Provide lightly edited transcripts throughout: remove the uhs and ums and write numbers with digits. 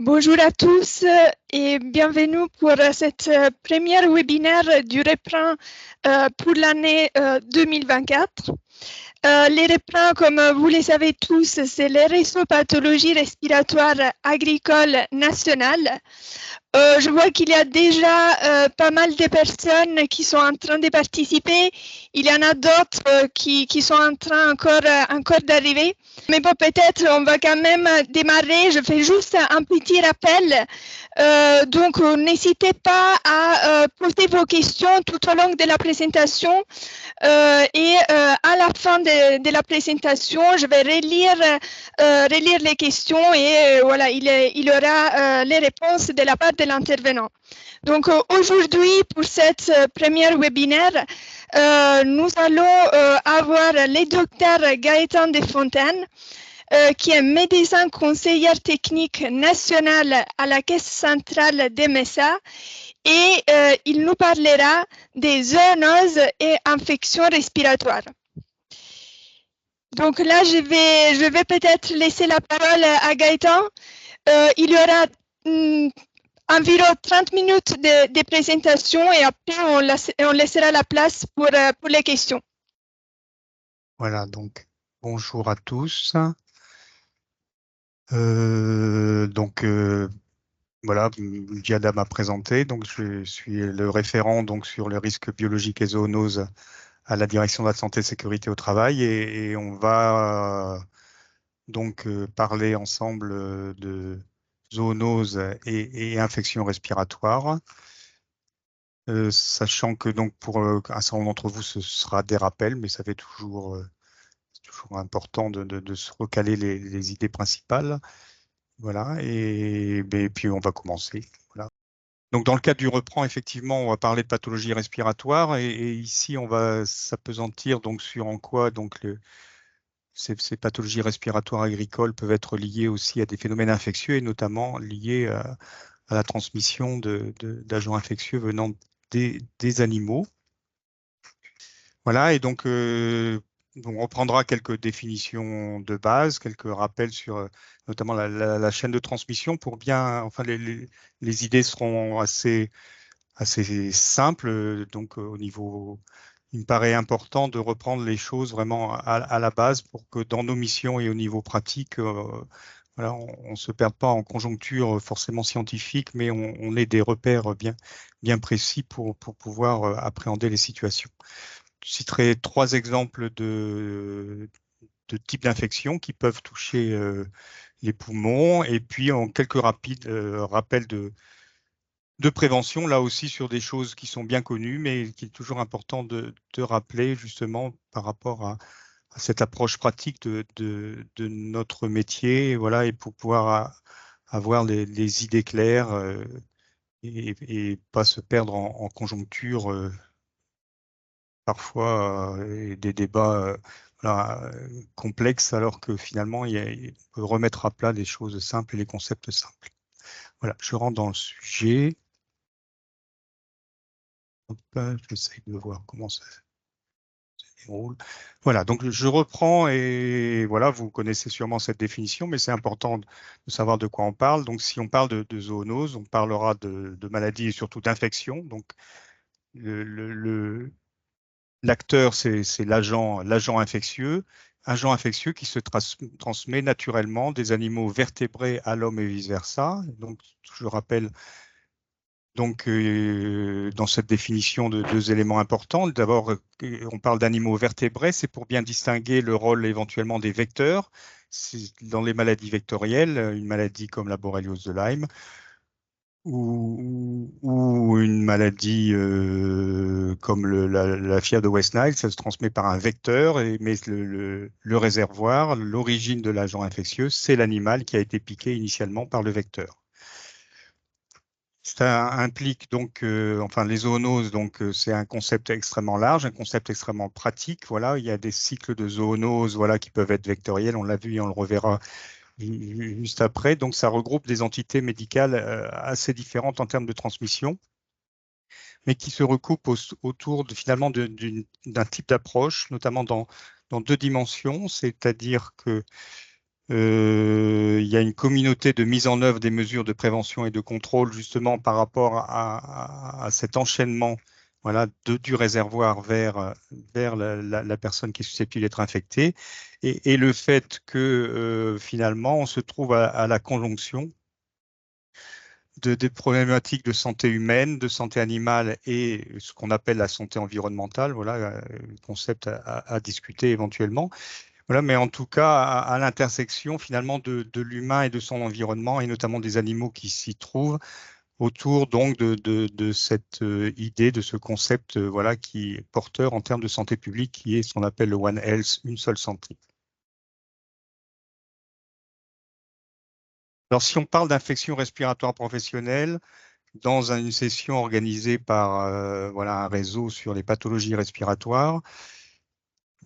Bonjour à tous et bienvenue pour cette première webinaire du reprend pour l'année 2024. Les reprends, comme vous le savez tous, c'est le réseau pathologie respiratoire agricole nationale. Je vois qu'il y a déjà pas mal de personnes qui sont en train de participer. Il y en a d'autres qui sont en train encore d'arriver. Mais bon, peut-être on va quand même démarrer. Je fais juste un petit rappel. Donc, n'hésitez pas à poser vos questions tout au long de la présentation. Et à la fin de la présentation, je vais relire les questions et voilà, il y aura les réponses de la part de l'intervenant. Donc aujourd'hui, pour cette première webinaire, nous allons avoir le docteur Gaëtan Desfontaines, qui est médecin conseillère technique nationale à la Caisse centrale des MESA, et il nous parlera des zoonoses et infections respiratoires. Donc là, je vais peut-être laisser la parole à Gaëtan. Il y aura environ 30 minutes de présentation et après, on laissera la place pour les questions. Voilà, donc bonjour à tous. Voilà, Giada m'a présenté. Donc, je suis le référent donc, sur les risques biologiques et zoonoses à la Direction de la santé et sécurité au travail. Et on va parler ensemble de zoonoses et infections respiratoires. Sachant que donc pour un certain nombre d'entre vous, ce sera des rappels, mais ça fait toujours important de se recaler les idées principales. Voilà, et puis on va commencer. Voilà. Donc dans le cadre du reprend, effectivement, on va parler de pathologie respiratoire et ici on va s'appesantir donc sur en quoi donc ces pathologies respiratoires agricoles peuvent être liées aussi à des phénomènes infectieux et notamment liées à la transmission d'agents infectieux venant des animaux. Voilà, et donc on reprendra quelques définitions de base, quelques rappels sur notamment la chaîne de transmission pour bien, enfin les idées seront assez simples, donc au niveau, il me paraît important de reprendre les choses vraiment à la base pour que dans nos missions et au niveau pratique, voilà, on ne se perde pas en conjoncture forcément scientifique, mais on ait des repères bien précis pour pouvoir appréhender les situations. Je citerai 3 exemples de types d'infections qui peuvent toucher les poumons et puis en quelques rapides rappels de prévention, là aussi sur des choses qui sont bien connues, mais qui est toujours important de rappeler justement par rapport à cette approche pratique de notre métier, voilà, et pour pouvoir avoir les idées claires et pas se perdre en conjoncture parfois et des débats voilà, complexes, alors que finalement, il peut remettre à plat des choses simples et les concepts simples. Voilà, je rentre dans le sujet. J'essaye de voir comment ça se déroule. Voilà, donc je reprends et voilà, vous connaissez sûrement cette définition, mais c'est important de savoir de quoi on parle. Donc, si on parle de zoonose, on parlera de maladies et surtout d'infections. Donc, l'acteur, c'est l'agent infectieux, agent infectieux qui se transmet naturellement des animaux vertébrés à l'homme et vice-versa. Donc, je rappelle donc dans cette définition de 2 éléments importants. D'abord, on parle d'animaux vertébrés, c'est pour bien distinguer le rôle éventuellement des vecteurs. Dans les maladies vectorielles, une maladie comme la borréliose de Lyme, ou une maladie comme la fièvre de West Nile, ça se transmet par un vecteur, mais le réservoir, l'origine de l'agent infectieux, c'est l'animal qui a été piqué initialement par le vecteur. Ça implique donc, enfin, les zoonoses, donc c'est un concept extrêmement large, un concept extrêmement pratique. Voilà, il y a des cycles de zoonoses, voilà, qui peuvent être vectoriels. On l'a vu et on le reverra juste après. Donc, ça regroupe des entités médicales assez différentes en termes de transmission, mais qui se recoupent autour finalement d'un type d'approche, notamment dans 2 dimensions, c'est-à-dire que Il y a une communauté de mise en œuvre des mesures de prévention et de contrôle justement par rapport à cet enchaînement, voilà, du réservoir vers la personne qui est susceptible d'être infectée et le fait que finalement on se trouve à la conjonction des problématiques de santé humaine, de santé animale et ce qu'on appelle la santé environnementale, voilà, concept à discuter éventuellement. Voilà, mais en tout cas, à l'intersection finalement de l'humain et de son environnement, et notamment des animaux qui s'y trouvent, autour donc de cette idée, de ce concept voilà, qui est porteur en termes de santé publique, qui est ce qu'on appelle le One Health, une seule santé. Alors, si on parle d'infection respiratoire professionnelle, dans une session organisée par voilà, un réseau sur les pathologies respiratoires,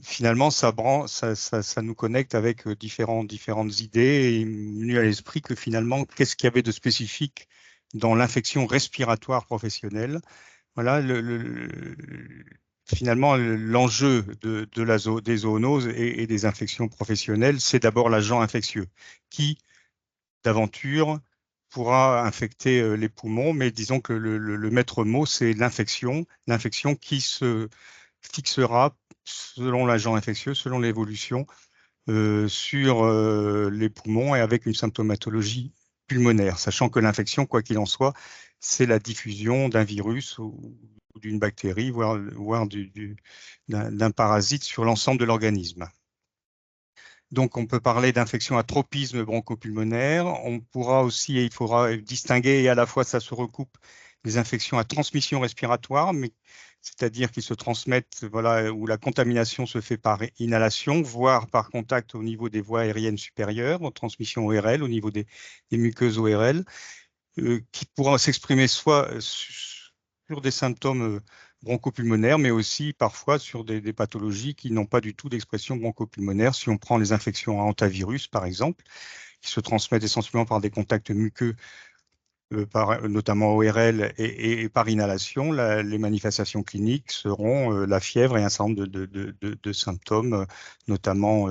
finalement, ça nous connecte avec différentes idées et il m'est venu à l'esprit que finalement, qu'est-ce qu'il y avait de spécifique dans l'infection respiratoire professionnelle? Voilà, finalement, l'enjeu des zoonoses et des infections professionnelles, c'est d'abord l'agent infectieux qui, d'aventure, pourra infecter les poumons, mais disons que le maître mot, c'est l'infection qui se fixera selon l'agent infectieux, selon l'évolution, sur les poumons et avec une symptomatologie pulmonaire, sachant que l'infection, quoi qu'il en soit, c'est la diffusion d'un virus ou d'une bactérie, voire d'un parasite sur l'ensemble de l'organisme. Donc, on peut parler d'infection à tropisme bronchopulmonaire. On pourra aussi, et il faudra distinguer, et à la fois ça se recoupe, des infections à transmission respiratoire, mais c'est-à-dire qu'ils se transmettent, voilà, où la contamination se fait par inhalation, voire par contact au niveau des voies aériennes supérieures, en transmission ORL, au niveau des muqueuses ORL, qui pourra s'exprimer soit sur des symptômes bronchopulmonaires, mais aussi parfois sur des pathologies qui n'ont pas du tout d'expression bronchopulmonaire. Si on prend les infections à hantavirus, par exemple, qui se transmettent essentiellement par des contacts muqueux, notamment ORL et par inhalation, les manifestations cliniques seront la fièvre et un certain nombre de symptômes, notamment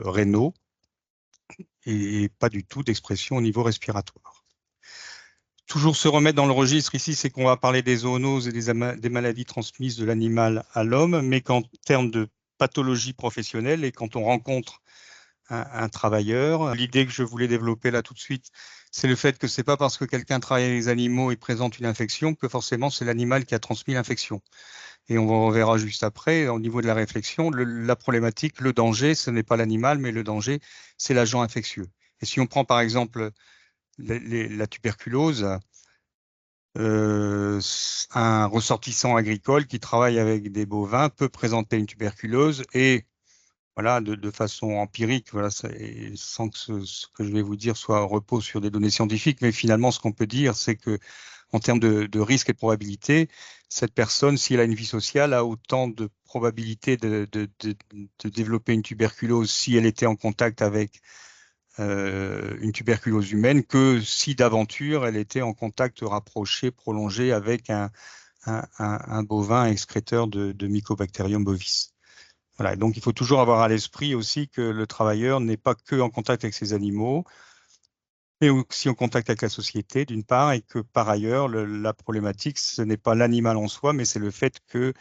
rénaux, et pas du tout d'expression au niveau respiratoire. Toujours se remettre dans le registre ici, c'est qu'on va parler des zoonoses et des maladies transmises de l'animal à l'homme, mais qu'en termes de pathologie professionnelle et quand on rencontre un travailleur, l'idée que je voulais développer là tout de suite, c'est le fait que c'est pas parce que quelqu'un travaille avec les animaux et présente une infection que forcément c'est l'animal qui a transmis l'infection. Et on verra juste après, au niveau de la réflexion, la problématique, le danger, ce n'est pas l'animal, mais le danger, c'est l'agent infectieux. Et si on prend par exemple la tuberculose, un ressortissant agricole qui travaille avec des bovins peut présenter une tuberculose et voilà, de façon empirique, voilà, sans que ce que je vais vous dire repose sur des données scientifiques, mais finalement, ce qu'on peut dire, c'est que en termes de risque et de probabilité, cette personne, si elle a une vie sociale, a autant de probabilité de développer une tuberculose si elle était en contact avec une tuberculose humaine que si d'aventure elle était en contact rapproché, prolongé avec un bovin excréteur de Mycobacterium bovis. Voilà, donc il faut toujours avoir à l'esprit aussi que le travailleur n'est pas que en contact avec ses animaux, mais aussi en contact avec la société d'une part, et que par ailleurs, la problématique, ce n'est pas l'animal en soi, mais c'est le fait que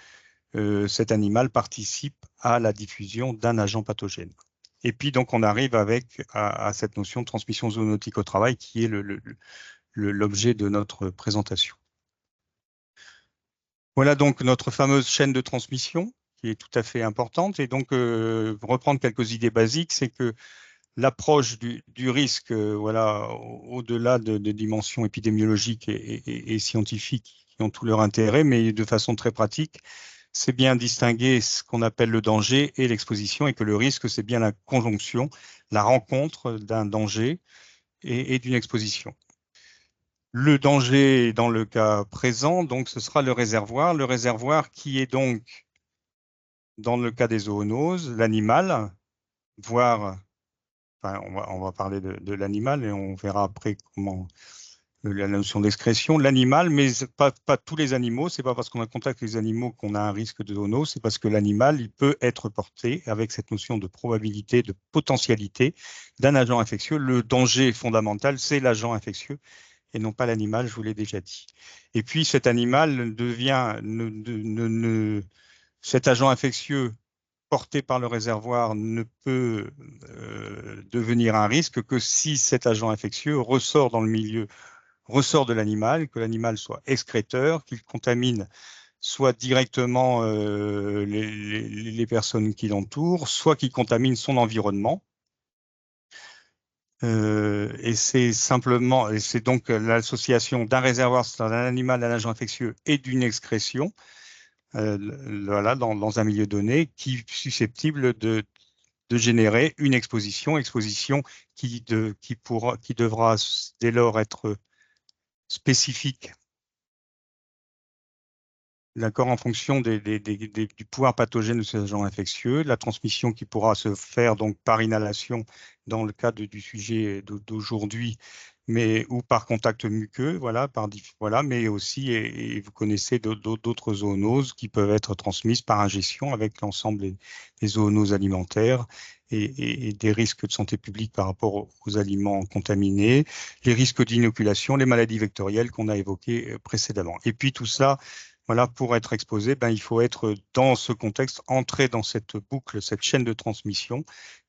cet animal participe à la diffusion d'un agent pathogène. Et puis donc on arrive à cette notion de transmission zoonotique au travail qui est l'objet de notre présentation. Voilà donc notre fameuse chaîne de transmission qui est tout à fait importante. Et donc reprendre quelques idées basiques, c'est que l'approche du risque, voilà, au-delà de dimensions épidémiologiques et scientifiques qui ont tout leur intérêt, mais de façon très pratique, c'est bien distinguer ce qu'on appelle le danger et l'exposition, et que le risque, c'est bien la conjonction, la rencontre d'un danger et d'une exposition. Le danger, dans le cas présent, donc ce sera le réservoir qui est donc, dans le cas des zoonoses, l'animal, voire, enfin, on va parler de l'animal et on verra après comment la notion d'excrétion, l'animal, mais pas tous les animaux. C'est pas parce qu'on a contact avec les animaux qu'on a un risque de zoonose, c'est parce que l'animal, il peut être porté avec cette notion de probabilité, de potentialité d'un agent infectieux. Le danger fondamental, c'est l'agent infectieux et non pas l'animal, je vous l'ai déjà dit. Et puis cet animal devient, cet agent infectieux porté par le réservoir ne peut devenir un risque que si cet agent infectieux ressort dans le milieu, ressort de l'animal, que l'animal soit excréteur, qu'il contamine soit directement les personnes qui l'entourent, soit qu'il contamine son environnement. Et c'est simplement, et c'est donc l'association d'un réservoir, c'est-à-dire d'un animal, d'un agent infectieux et d'une excrétion, voilà, dans un milieu donné, qui est susceptible de générer une exposition qui devra dès lors être spécifique, d'accord, en fonction du pouvoir pathogène de ces agents infectieux, la transmission qui pourra se faire donc par inhalation dans le cas du sujet d'aujourd'hui, mais ou par contact muqueux, voilà, voilà, mais aussi, et vous connaissez d'autres zoonoses qui peuvent être transmises par ingestion avec l'ensemble des zoonoses alimentaires et des risques de santé publique par rapport aux aliments contaminés, les risques d'inoculation, les maladies vectorielles qu'on a évoquées précédemment. Et puis tout ça, voilà, pour être exposé, ben, il faut être dans ce contexte, entrer dans cette boucle, cette chaîne de transmission.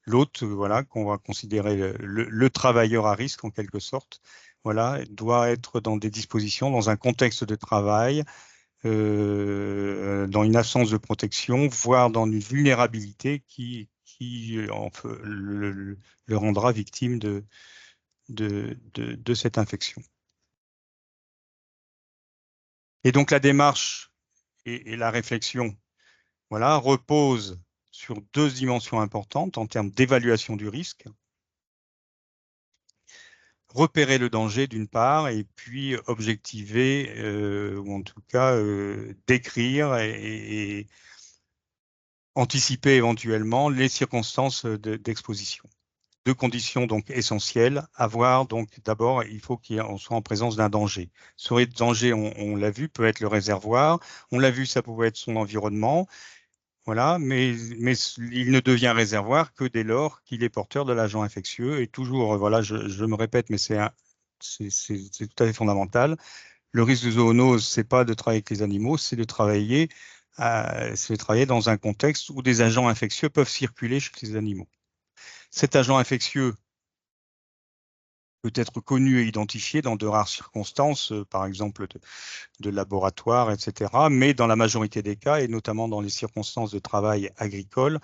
L'autre, voilà, qu'on va considérer le travailleur à risque en quelque sorte, voilà, doit être dans des dispositions, dans un contexte de travail, dans une absence de protection, voire dans une vulnérabilité qui le rendra victime de cette infection. Et donc la démarche et la réflexion, voilà, repose sur deux dimensions importantes en termes d'évaluation du risque. Repérer le danger d'une part, et puis objectiver, ou en tout cas décrire et anticiper éventuellement les circonstances d'exposition. Deux conditions donc essentielles. Avoir donc d'abord, il faut qu'on soit en présence d'un danger. Ce danger, on l'a vu, peut être le réservoir. On l'a vu, ça pouvait être son environnement. Voilà, mais il ne devient réservoir que dès lors qu'il est porteur de l'agent infectieux. Et toujours, voilà, je me répète, mais c'est tout à fait fondamental. Le risque de zoonose, c'est pas de travailler avec les animaux, c'est de travailler dans un contexte où des agents infectieux peuvent circuler chez les animaux. Cet agent infectieux peut être connu et identifié dans de rares circonstances, par exemple de laboratoire, etc. Mais dans la majorité des cas, et notamment dans les circonstances de travail agricole,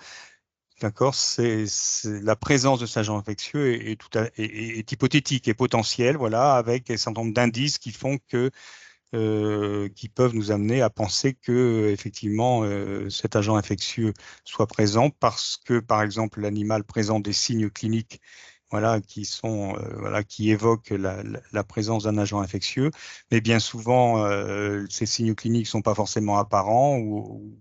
d'accord, la présence de cet agent infectieux est hypothétique et potentielle, voilà, avec un certain nombre d'indices qui font que qui peuvent nous amener à penser que effectivement cet agent infectieux soit présent parce que, par exemple, l'animal présente des signes cliniques, voilà, qui évoquent la présence d'un agent infectieux, mais bien souvent ces signes cliniques sont pas forcément apparents ou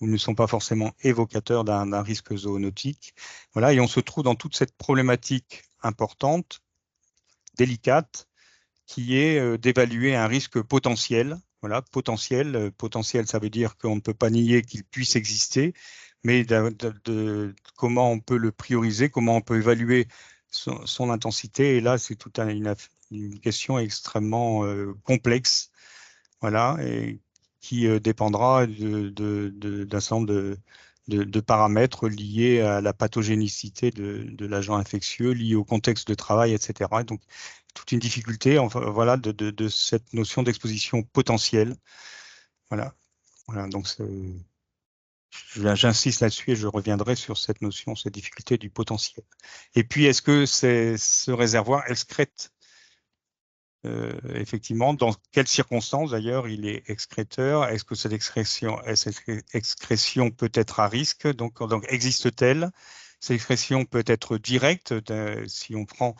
ne sont pas forcément évocateurs d'un risque zoonotique. Voilà, et on se trouve dans toute cette problématique importante, délicate, qui est d'évaluer un risque potentiel. Voilà, potentiel, ça veut dire qu'on ne peut pas nier qu'il puisse exister, mais comment on peut le prioriser, comment on peut évaluer son intensité. Et là, c'est toute une question extrêmement complexe, voilà, et qui dépendra d'un certain nombre de paramètres liés à la pathogénicité de l'agent infectieux, liés au contexte de travail, etc. Et donc, toute une difficulté, enfin, voilà, de cette notion d'exposition potentielle. Voilà. Voilà, donc j'insiste là-dessus et je reviendrai sur cette notion, cette difficulté du potentiel. Et puis, est-ce que ce réservoir excrète effectivement, dans quelles circonstances d'ailleurs il est excréteur? Est-ce que cette excrétion peut être à risque? Donc existe-t-elle? Cette excrétion peut être directe. Si on prend,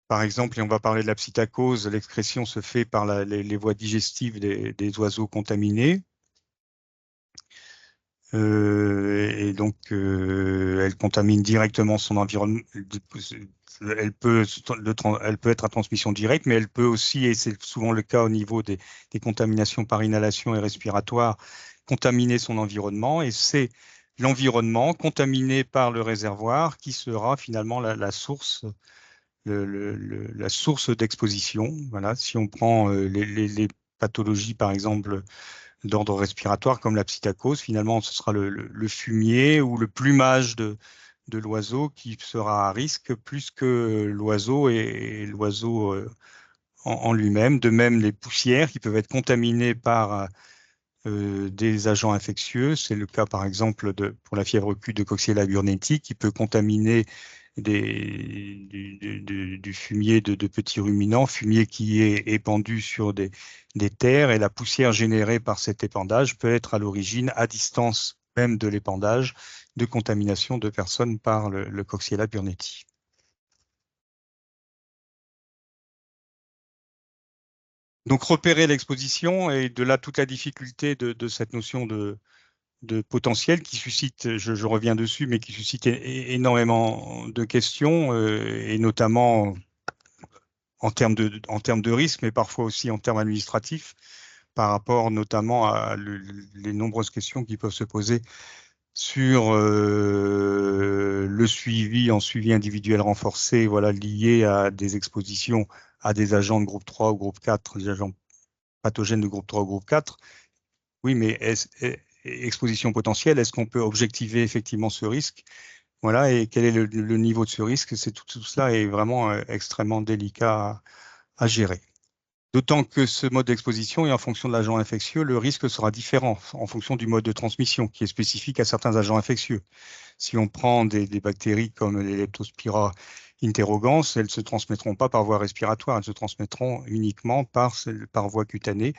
par exemple, et on va parler de la psittacose, l'excrétion se fait par les voies digestives des oiseaux contaminés. et donc elle contamine directement son environnement. Elle peut être à transmission directe, mais elle peut aussi, et c'est souvent le cas au niveau des contaminations par inhalation et respiratoire, contaminer son environnement. Et c'est l'environnement contaminé par le réservoir qui sera finalement la source, la source d'exposition. Voilà, si on prend les pathologies, par exemple, d'ordre respiratoire comme la psittacose, finalement, ce sera le fumier ou le plumage de l'oiseau qui sera à risque plus que l'oiseau et l'oiseau en lui-même. De même, les poussières qui peuvent être contaminées par des agents infectieux. C'est le cas, par exemple, pour la fièvre Q de Coxiella burnetii, qui peut contaminer du fumier de petits ruminants, fumier qui est épandu sur des terres, et la poussière générée par cet épandage peut être à l'origine, à distance même de l'épandage, de contamination de personnes par le Coxiella burnetii. Donc repérer l'exposition, et de là toute la difficulté de cette notion de potentiel qui suscite, je reviens dessus, mais qui suscite énormément de questions, et notamment en termes de risque, mais parfois aussi en termes administratifs, par rapport notamment à les nombreuses questions qui peuvent se poser sur le suivi en suivi individuel renforcé, voilà, lié à des expositions à des agents de groupe 3 ou groupe 4, des agents pathogènes de groupe 3 ou groupe 4. Oui, mais exposition potentielle, est-ce qu'on peut objectiver effectivement ce risque? Voilà, et quel est le niveau de ce risque? C'est tout cela est vraiment extrêmement délicat à gérer. D'autant que ce mode d'exposition est en fonction de l'agent infectieux, le risque sera différent en fonction du mode de transmission qui est spécifique à certains agents infectieux. Si on prend des bactéries comme les Leptospira interrogans, elles ne se transmettront pas par voie respiratoire, elles se transmettront uniquement par voie cutanée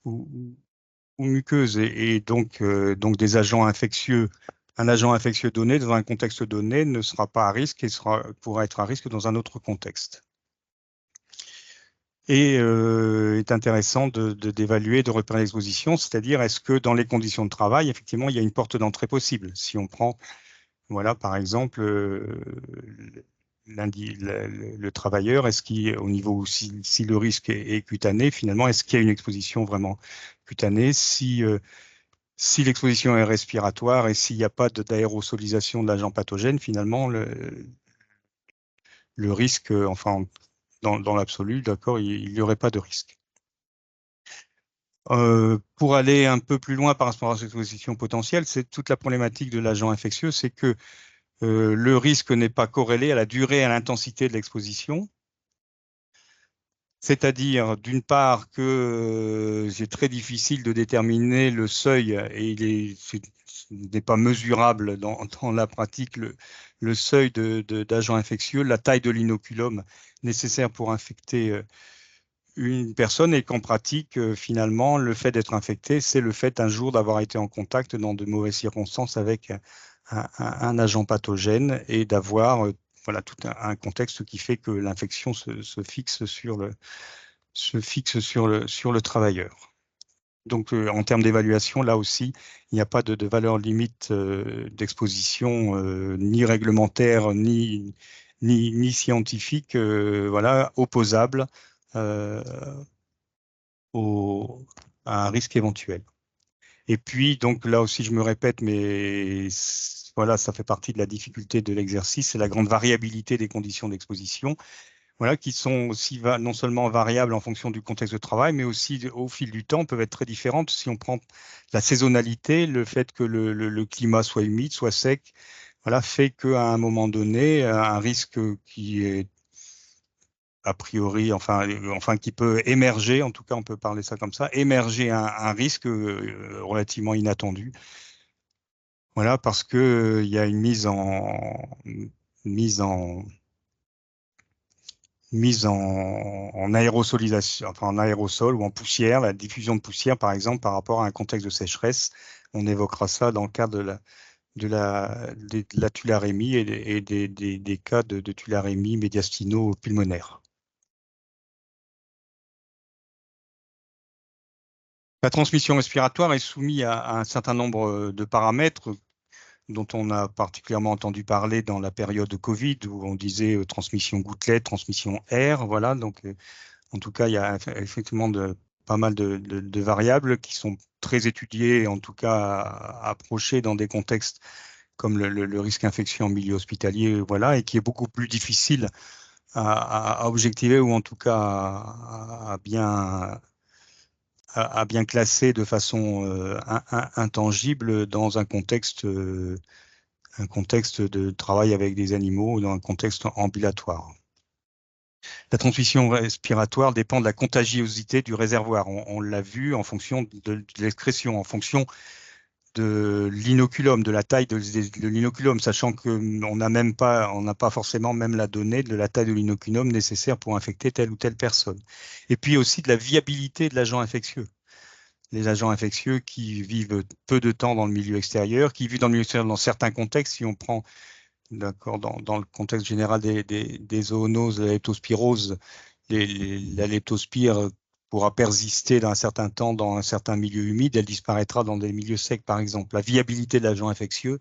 ou muqueuse. Et donc, des agents infectieux, un agent infectieux donné dans un contexte donné ne sera pas à risque et pourra être à risque dans un autre contexte. Et est intéressant d'évaluer, de repérer l'exposition, c'est-à-dire est-ce que dans les conditions de travail, effectivement, il y a une porte d'entrée possible. Si on prend, voilà, par exemple, le travailleur, est-ce qu'il, au niveau, si le risque est cutané, finalement, est-ce qu'il y a une exposition vraiment cutanée? Si l'exposition est respiratoire et s'il n'y a pas d'aérosolisation de l'agent pathogène, finalement, le risque, enfin, dans l'absolu, d'accord, il n'y aurait pas de risque. Pour aller un peu plus loin par rapport à cette exposition potentielle, c'est toute la problématique de l'agent infectieux, c'est que le risque n'est pas corrélé à la durée et à l'intensité de l'exposition. C'est-à-dire, d'une part, que c'est très difficile de déterminer le seuil, et ce n'est pas mesurable dans la pratique, le seuil d'agent infectieux, la taille de l'inoculum nécessaire pour infecter une personne, et qu'en pratique, finalement, le fait d'être infecté, c'est le fait un jour d'avoir été en contact dans de mauvaises circonstances avec un agent pathogène, et d'avoir voilà, tout un contexte qui fait que l'infection se fixe sur le travailleur. Donc, en termes d'évaluation, là aussi, il n'y a pas de valeur limite d'exposition, ni réglementaire, ni scientifique, voilà, opposable à un risque éventuel. Et puis, donc là aussi, je me répète, mais voilà, ça fait partie de la difficulté de l'exercice, c'est la grande variabilité des conditions d'exposition, voilà, qui sont aussi non seulement variables en fonction du contexte de travail, mais aussi au fil du temps peuvent être très différentes. Si on prend la saisonnalité, le fait que le climat soit humide, soit sec, voilà, fait qu'à un moment donné, un risque qui est a priori, enfin qui peut émerger, en tout cas on peut parler ça comme ça, émerger un risque relativement inattendu. Voilà, parce que il y a une mise en aérosolisation, enfin en aérosol ou en poussière, la diffusion de poussière par exemple par rapport à un contexte de sécheresse. On évoquera ça dans le cadre de la tularemie et des cas de tularemie médiastino-pulmonaire. La transmission respiratoire est soumise à un certain nombre de paramètres dont on a particulièrement entendu parler dans la période de Covid, où on disait transmission gouttelette, transmission air. Voilà, donc en tout cas, il y a effectivement pas mal de variables qui sont très étudiées, en tout cas approchées dans des contextes comme le risque infection en milieu hospitalier, voilà, et qui est beaucoup plus difficile à objectiver ou en tout cas à bien classer de façon intangible dans un contexte de travail avec des animaux ou dans un contexte ambulatoire. La transmission respiratoire dépend de la contagiosité du réservoir. On l'a vu en fonction de l'excrétion, en fonction de l'inoculum, de la taille de l'inoculum, sachant qu'on n'a pas forcément même la donnée de la taille de l'inoculum nécessaire pour infecter telle ou telle personne. Et puis aussi de la viabilité de l'agent infectieux. Les agents infectieux qui vivent peu de temps dans le milieu extérieur, qui vivent dans le milieu extérieur dans certains contextes, si on prend dans le contexte général des zoonoses, la leptospirose, la leptospire pourra persister dans un certain temps dans un certain milieu humide, elle disparaîtra dans des milieux secs, par exemple. La viabilité de l'agent infectieux,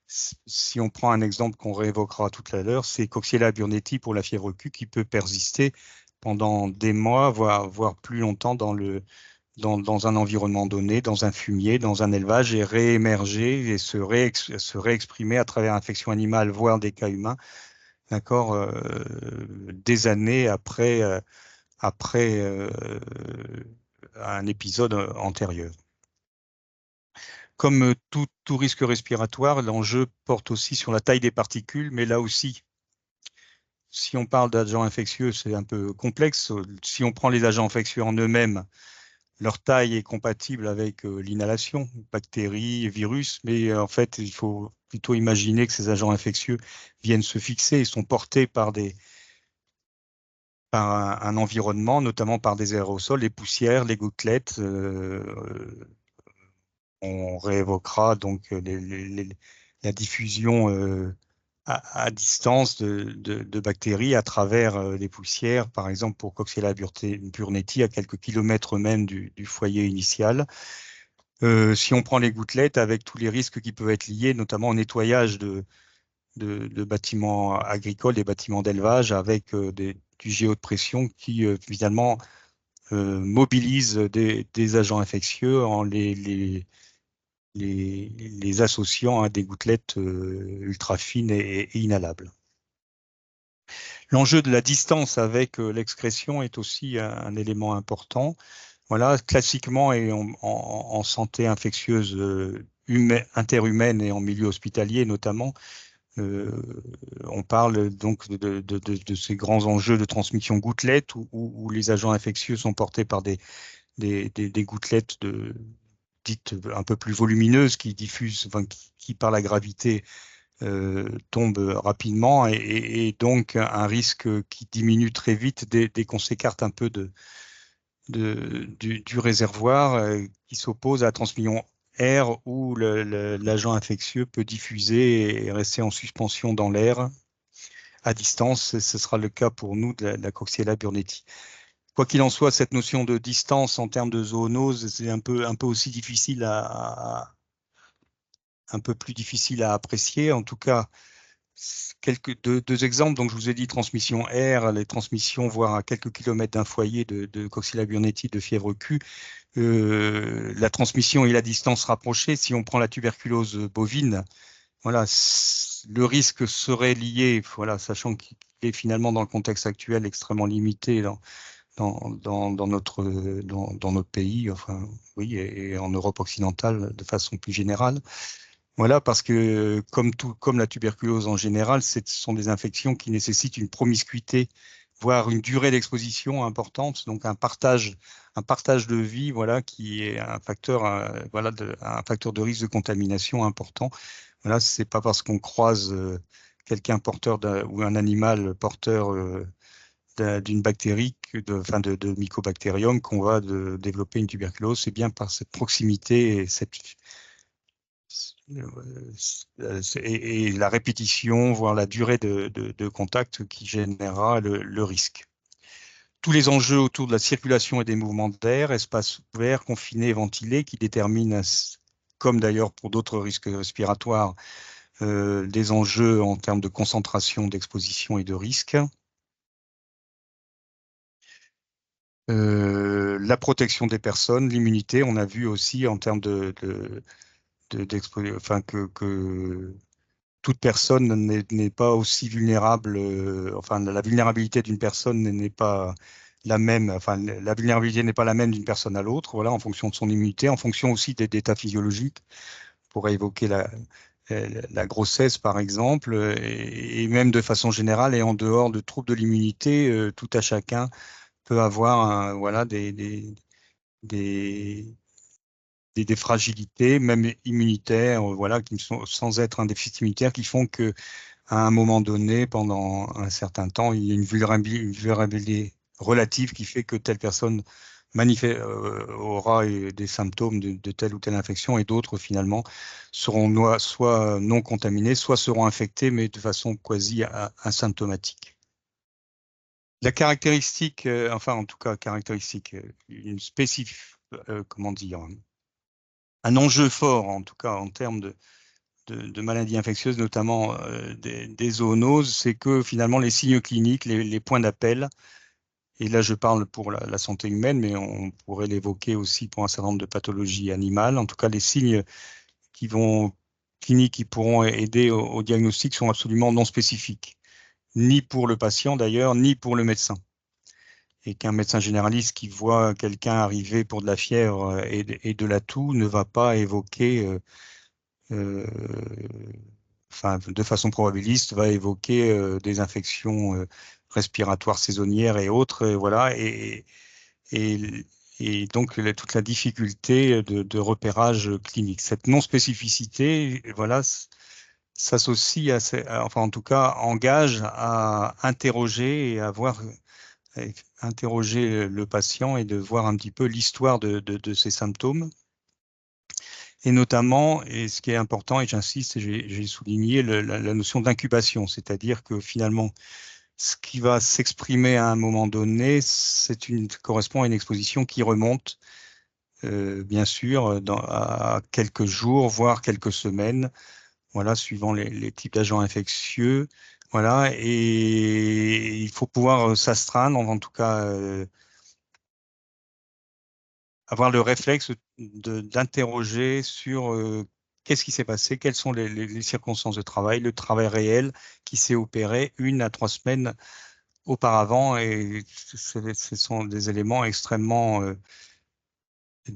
si on prend un exemple qu'on réévoquera tout à l'heure, c'est Coxiella burnetii pour la fièvre Q qui peut persister pendant des mois, voire plus longtemps dans un environnement donné, dans un fumier, dans un élevage, et réémerger et se réexprimer à travers infection animale, voire des cas humains, d'accord, des années après un épisode antérieur. Comme tout risque respiratoire, l'enjeu porte aussi sur la taille des particules, mais là aussi, si on parle d'agents infectieux, c'est un peu complexe. Si on prend les agents infectieux en eux-mêmes, leur taille est compatible avec l'inhalation, bactéries, virus, mais en fait, il faut plutôt imaginer que ces agents infectieux viennent se fixer et sont portés par un environnement, notamment par des aérosols, les poussières, les gouttelettes. On réévoquera donc la diffusion à distance de bactéries à travers les poussières, par exemple pour Coxiella burnetii à quelques kilomètres même du foyer initial. Si on prend les gouttelettes avec tous les risques qui peuvent être liés, notamment au nettoyage de bâtiments agricoles, des bâtiments d'élevage, avec du géo de pression qui finalement mobilise des agents infectieux en les associant à des gouttelettes ultra fines et inhalables. L'enjeu de la distance avec l'excrétion est aussi un élément important. Voilà, classiquement et en santé infectieuse interhumaine et en milieu hospitalier notamment, on parle donc de ces grands enjeux de transmission gouttelette où les agents infectieux sont portés par des gouttelettes dites un peu plus volumineuses qui diffusent, enfin, qui par la gravité tombent rapidement et donc un risque qui diminue très vite dès qu'on s'écarte un peu du réservoir qui s'oppose à la transmission air où l'agent infectieux peut diffuser et rester en suspension dans l'air à distance. Ce sera le cas pour nous de la Coxiella burnetii. Quoi qu'il en soit, cette notion de distance en termes de zoonose, c'est un peu aussi difficile un peu plus difficile à apprécier. En tout cas, deux exemples. Donc, je vous ai dit transmission air, les transmissions, voire à quelques kilomètres d'un foyer de Coxiella burnetii de fièvre Q. La transmission et la distance rapprochée, si on prend la tuberculose bovine, voilà, le risque serait lié, voilà, sachant qu'il est finalement dans le contexte actuel extrêmement limité dans notre pays, enfin, oui, et en Europe occidentale de façon plus générale. Voilà, parce que comme la tuberculose en général, ce sont des infections qui nécessitent une promiscuité, voire une durée d'exposition importante, donc un partage de vie, voilà, qui est un facteur, un facteur de risque de contamination important. Voilà, c'est pas parce qu'on croise quelqu'un porteur ou un animal porteur d'une bactérie, de mycobacterium, qu'on va développer une tuberculose. C'est bien par cette proximité et la répétition, voire la durée de contact qui générera le risque. tous les enjeux autour de la circulation et des mouvements d'air, espace ouvert, confiné, ventilé, qui déterminent, comme d'ailleurs pour d'autres risques respiratoires, des enjeux en termes de concentration, d'exposition et de risque. La protection des personnes, l'immunité, on a vu aussi en termes enfin que toute personne n'est pas aussi vulnérable, enfin la vulnérabilité d'une personne n'est pas la même, enfin la vulnérabilité n'est pas la même d'une personne à l'autre, voilà, en fonction de son immunité, en fonction aussi des états physiologiques. On pourrait évoquer la grossesse par exemple, et même de façon générale et en dehors de troubles de l'immunité, tout à chacun peut avoir voilà, des, des fragilités, même immunitaires, voilà, qui sont sans être un déficit immunitaire, qui font que à un moment donné, pendant un certain temps, il y a une vulnérabilité relative qui fait que telle personne aura des symptômes de telle ou telle infection et d'autres finalement seront soit non contaminés, soit seront infectés, mais de façon quasi asymptomatique. La caractéristique, enfin en tout cas caractéristique, une spécifique, comment dire, un enjeu fort en tout cas en termes de maladies infectieuses, notamment des zoonoses, c'est que finalement les signes cliniques, les points d'appel, et là je parle pour la santé humaine, mais on pourrait l'évoquer aussi pour un certain nombre de pathologies animales, en tout cas les signes cliniques qui pourront aider au diagnostic sont absolument non spécifiques, ni pour le patient d'ailleurs, ni pour le médecin. Et qu'un médecin généraliste qui voit quelqu'un arriver pour de la fièvre et de la toux ne va pas évoquer, enfin, de façon probabiliste, va évoquer des infections respiratoires saisonnières et autres, voilà, et, et donc toute la difficulté de repérage clinique. Cette non-spécificité, voilà, s'associe enfin en tout cas, engage à interroger et à voir interroger le patient et de voir un petit peu l'histoire de ces symptômes. Et notamment, et ce qui est important, et j'insiste, et j'ai souligné la notion d'incubation, c'est-à-dire que finalement, ce qui va s'exprimer à un moment donné, correspond à une exposition qui remonte, bien sûr, à quelques jours, voire quelques semaines, voilà, suivant les types d'agents infectieux. Voilà, et il faut pouvoir s'astreindre, en tout cas, avoir le réflexe d'interroger sur qu'est-ce qui s'est passé, quelles sont les circonstances de travail, le travail réel qui s'est opéré 1 à 3 semaines auparavant. Et ce sont des éléments extrêmement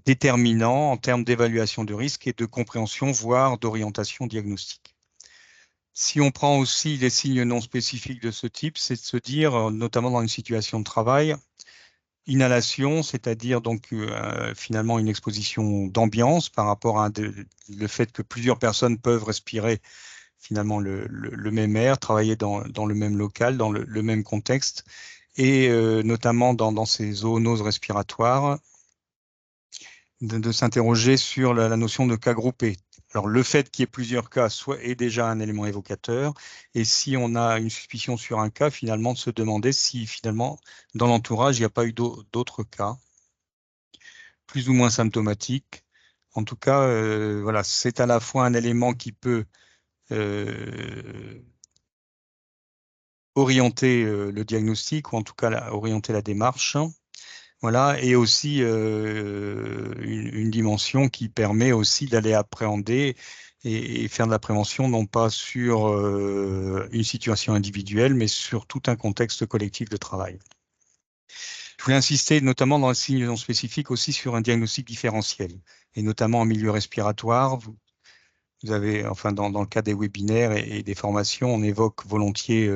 déterminants en termes d'évaluation de risque et de compréhension, voire d'orientation diagnostique. Si on prend aussi les signes non spécifiques de ce type, c'est de se dire, notamment dans une situation de travail, inhalation, c'est-à-dire donc finalement une exposition d'ambiance par rapport à le fait que plusieurs personnes peuvent respirer finalement le même air, travailler dans le même local, dans le même contexte, et notamment dans ces zoonoses respiratoires, de s'interroger sur la notion de cas groupés. Alors, le fait qu'il y ait plusieurs cas est déjà un élément évocateur, et si on a une suspicion sur un cas, finalement, de se demander si finalement, dans l'entourage, il n'y a pas eu d'autres cas, plus ou moins symptomatiques. En tout cas, voilà, c'est à la fois un élément qui peut orienter le diagnostic, ou en tout cas orienter la démarche. Voilà, et aussi une dimension qui permet aussi d'aller appréhender et faire de la prévention, non pas sur une situation individuelle, mais sur tout un contexte collectif de travail. Je voulais insister notamment dans les signes non spécifiques aussi sur un diagnostic différentiel, et notamment en milieu respiratoire. Vous avez, enfin, dans le cas des webinaires et des formations, on évoque volontiers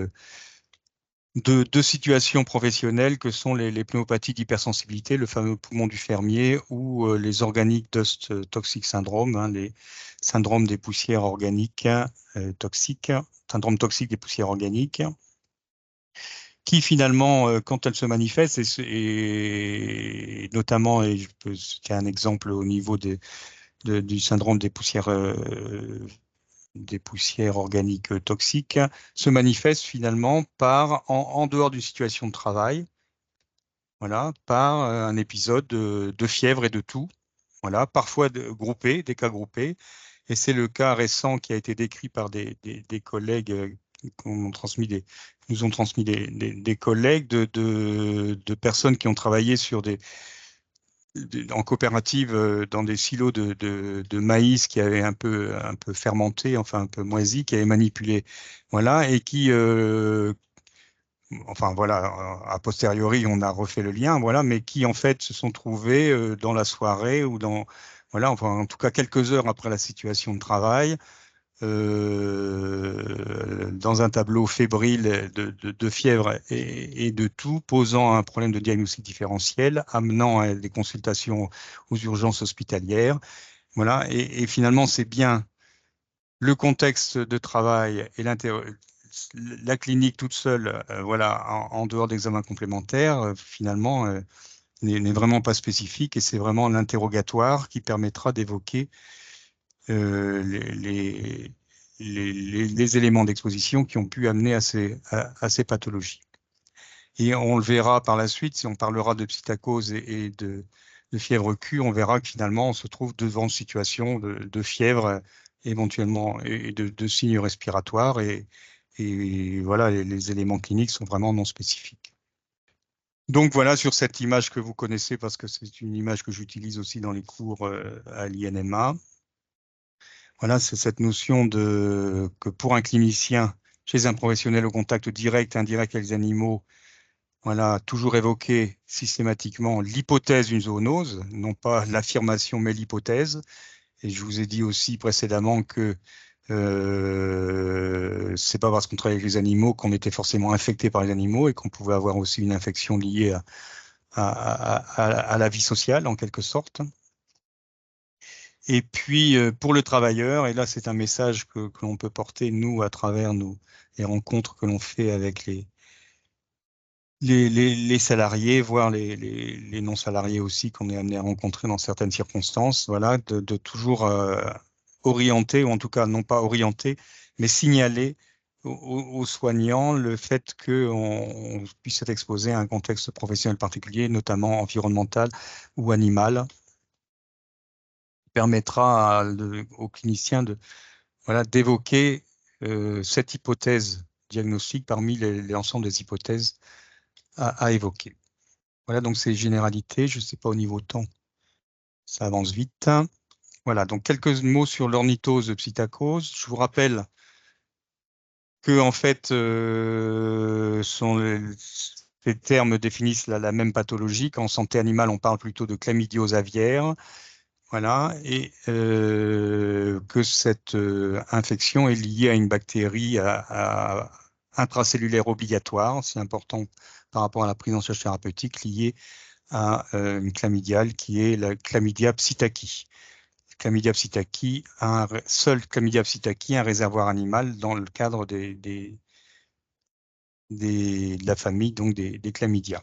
deux situations professionnelles que sont les pneumopathies d'hypersensibilité, le fameux poumon du fermier, ou les organic dust toxic syndrome, hein, les syndromes des poussières organiques toxiques, syndrome toxique des poussières organiques, qui finalement, quand elles se manifestent, et notamment, et je peux citer un exemple au niveau du syndrome des poussières organiques toxiques, se manifestent finalement par, en dehors d'une situation de travail, voilà, par un épisode de fièvre et de toux, voilà, parfois groupés, des cas groupés. Et c'est le cas récent qui a été décrit par des collègues nous ont transmis des collègues de personnes qui ont travaillé sur en coopérative dans des silos de maïs qui avaient un peu fermenté, enfin un peu moisi, qui avaient manipulé, voilà, et qui, enfin voilà, a posteriori, on a refait le lien, voilà, mais qui en fait se sont trouvés dans la soirée ou voilà, enfin en tout cas quelques heures après la situation de travail, dans un tableau fébrile de fièvre et de tout, posant un problème de diagnostic différentiel, amenant à des consultations aux urgences hospitalières. Voilà, et finalement, c'est bien le contexte de travail et la clinique toute seule, voilà, en dehors d'examens complémentaires, finalement, n'est vraiment pas spécifique et c'est vraiment l'interrogatoire qui permettra d'évoquer euh, les, les, les éléments d'exposition qui ont pu amener à ces pathologies. Et on le verra par la suite, si on parlera de psittacose et de fièvre Q, on verra que finalement on se trouve devant une situation de fièvre éventuellement et de signes respiratoires et voilà, les éléments cliniques sont vraiment non spécifiques. Donc voilà sur cette image que vous connaissez parce que c'est une image que j'utilise aussi dans les cours à l'INMA. Voilà, c'est cette notion que pour un clinicien, chez un professionnel au contact direct, indirect avec les animaux, voilà, toujours évoquer systématiquement l'hypothèse d'une zoonose, non pas l'affirmation, mais l'hypothèse. Et je vous ai dit aussi précédemment que c'est pas parce qu'on travaille avec les animaux qu'on était forcément infecté par les animaux et qu'on pouvait avoir aussi une infection liée à la vie sociale, en quelque sorte. Et puis, pour le travailleur, et là, c'est un message que l'on peut porter, nous, à travers les rencontres que l'on fait avec les salariés, voire les non-salariés aussi, qu'on est amené à rencontrer dans certaines circonstances, voilà, de toujours orienter, ou en tout cas, non pas orienter, mais signaler aux soignants le fait qu'on puisse être exposé à un contexte professionnel particulier, notamment environnemental ou animal, permettra aux cliniciens voilà, d'évoquer cette hypothèse diagnostique parmi l'ensemble des hypothèses à évoquer. Voilà, donc c'est généralité. Je ne sais pas au niveau temps, ça avance vite. Voilà, donc quelques mots sur l'ornithose psittacose. Je vous rappelle que en fait, ces termes définissent la même pathologie. Qu'en santé animale, on parle plutôt de chlamydiose aviaire. Voilà, et que cette infection est liée à une bactérie intracellulaire obligatoire, c'est important par rapport à la prise en charge thérapeutique liée à une chlamydiale qui est la chlamydia psittaci. Chlamydia psittaci, seul chlamydia psittaci, un réservoir animal dans le cadre de la famille donc des chlamydia.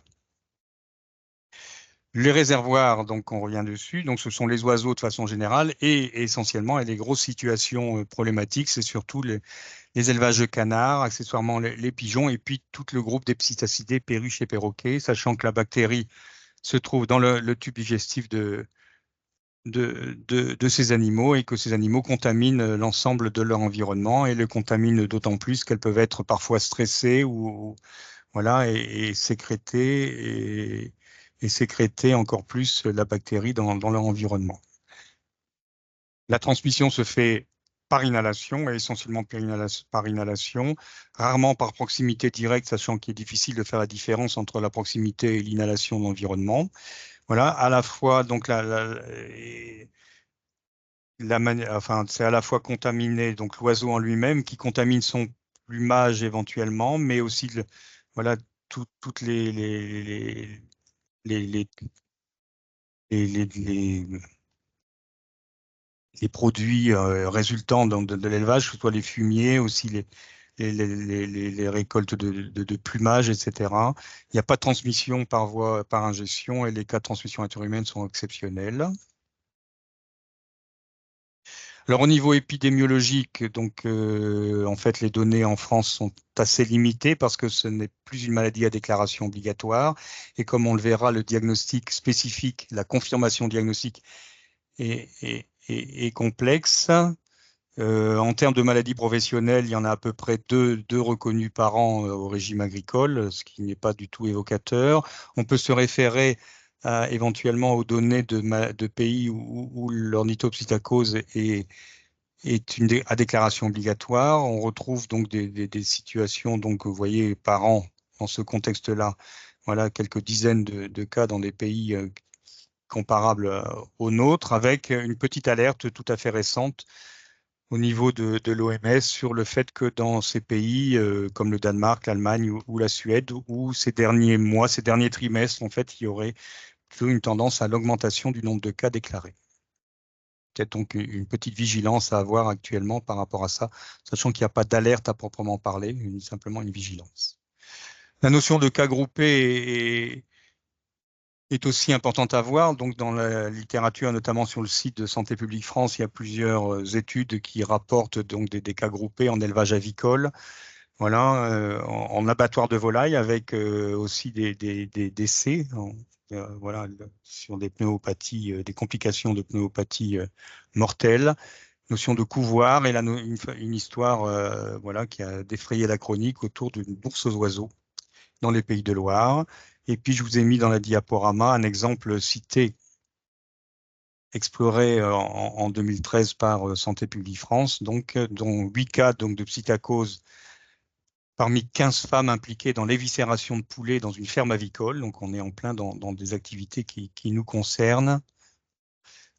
Les réservoirs, donc on revient dessus, donc ce sont les oiseaux de façon générale et essentiellement, et les grosses situations problématiques, c'est surtout les élevages de canards, accessoirement les pigeons et puis tout le groupe des psittacidés, perruches et perroquets, sachant que la bactérie se trouve dans le tube digestif de ces animaux et que ces animaux contaminent l'ensemble de leur environnement et le contaminent d'autant plus qu'elles peuvent être parfois stressées ou voilà, et sécréter encore plus la bactérie dans leur environnement. La transmission se fait par inhalation, et essentiellement par inhalation, rarement par proximité directe, sachant qu'il est difficile de faire la différence entre la proximité et l'inhalation de l'environnement. Voilà, à la fois, donc enfin, c'est à la fois contaminé, donc l'oiseau en lui-même, qui contamine son plumage éventuellement, mais aussi voilà, toutes les, les, les, les produits résultant de l'élevage, que ce soit les fumiers, aussi les récoltes de plumage, etc. Il n'y a pas de transmission par ingestion et les cas de transmission interhumaine sont exceptionnels. Alors au niveau épidémiologique, donc en fait les données en France sont assez limitées parce que ce n'est plus une maladie à déclaration obligatoire et comme on le verra, le diagnostic spécifique, la confirmation diagnostique est complexe. En termes de maladies professionnelles, il y en a à peu près deux reconnus par an au régime agricole, ce qui n'est pas du tout évocateur. On peut se référer éventuellement aux données de pays où l'ornithopsytacose à déclaration obligatoire. On retrouve donc des situations, donc vous voyez, par an dans ce contexte-là. Voilà, quelques dizaines de cas dans des pays comparables aux nôtres, avec une petite alerte tout à fait récente au niveau de l'OMS sur le fait que dans ces pays comme le Danemark, l'Allemagne ou la Suède, où ces derniers mois, ces derniers trimestres, en fait, il y aurait plutôt une tendance à l'augmentation du nombre de cas déclarés. Peut-être donc une petite vigilance à avoir actuellement par rapport à ça, sachant qu'il n'y a pas d'alerte à proprement parler, simplement une vigilance. La notion de cas groupés est aussi importante à voir. Donc, dans la littérature, notamment sur le site de Santé publique France, il y a plusieurs études qui rapportent donc des cas groupés en élevage avicole, voilà, en abattoir de volailles, avec aussi des décès, voilà, sur des pneumopathies, des complications de pneumopathie mortelles. Notion de couvoir et une histoire voilà, qui a défrayé la chronique autour d'une bourse aux oiseaux dans les Pays de Loire. Et puis, je vous ai mis dans la diaporama un exemple cité, exploré en 2013 par Santé publique France, donc, dont 8 cas donc, de psychacose parmi 15 femmes impliquées dans l'éviscération de poulets dans une ferme avicole. Donc, on est en plein dans des activités qui nous concernent.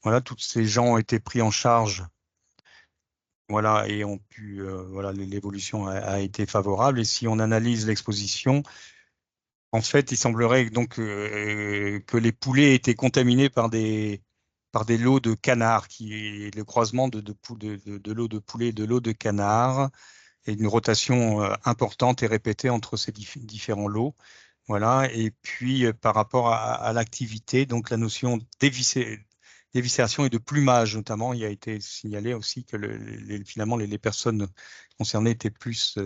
Voilà, tous ces gens ont été pris en charge. Voilà, et ont pu, voilà, l'évolution a été favorable. Et si on analyse l'exposition, en fait, il semblerait donc que les poulets étaient contaminés par des lots de canards, qui est le croisement de l'eau de poulet et de l'eau de canard, et une rotation importante et répétée entre ces différents lots. Voilà. Et puis, par rapport à l'activité, donc la notion d'éviscération et de plumage, notamment, il a été signalé aussi que finalement les personnes concernées étaient plus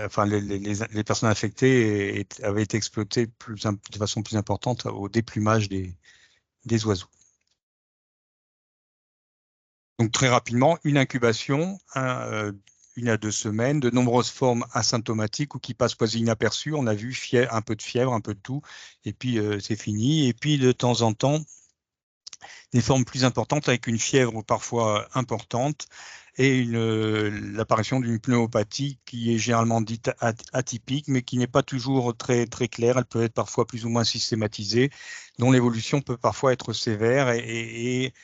enfin, les personnes affectées avaient été exploitées de façon plus importante au déplumage des oiseaux. Donc très rapidement, une incubation, 1 à 2 semaines, de nombreuses formes asymptomatiques ou qui passent quasi inaperçues. On a vu un peu de fièvre, un peu de tout, et puis c'est fini. Et puis de temps en temps, des formes plus importantes avec une fièvre parfois importante et l'apparition d'une pneumopathie qui est généralement dite atypique, mais qui n'est pas toujours très, très claire. Elle peut être parfois plus ou moins systématisée, dont l'évolution peut parfois être sévère et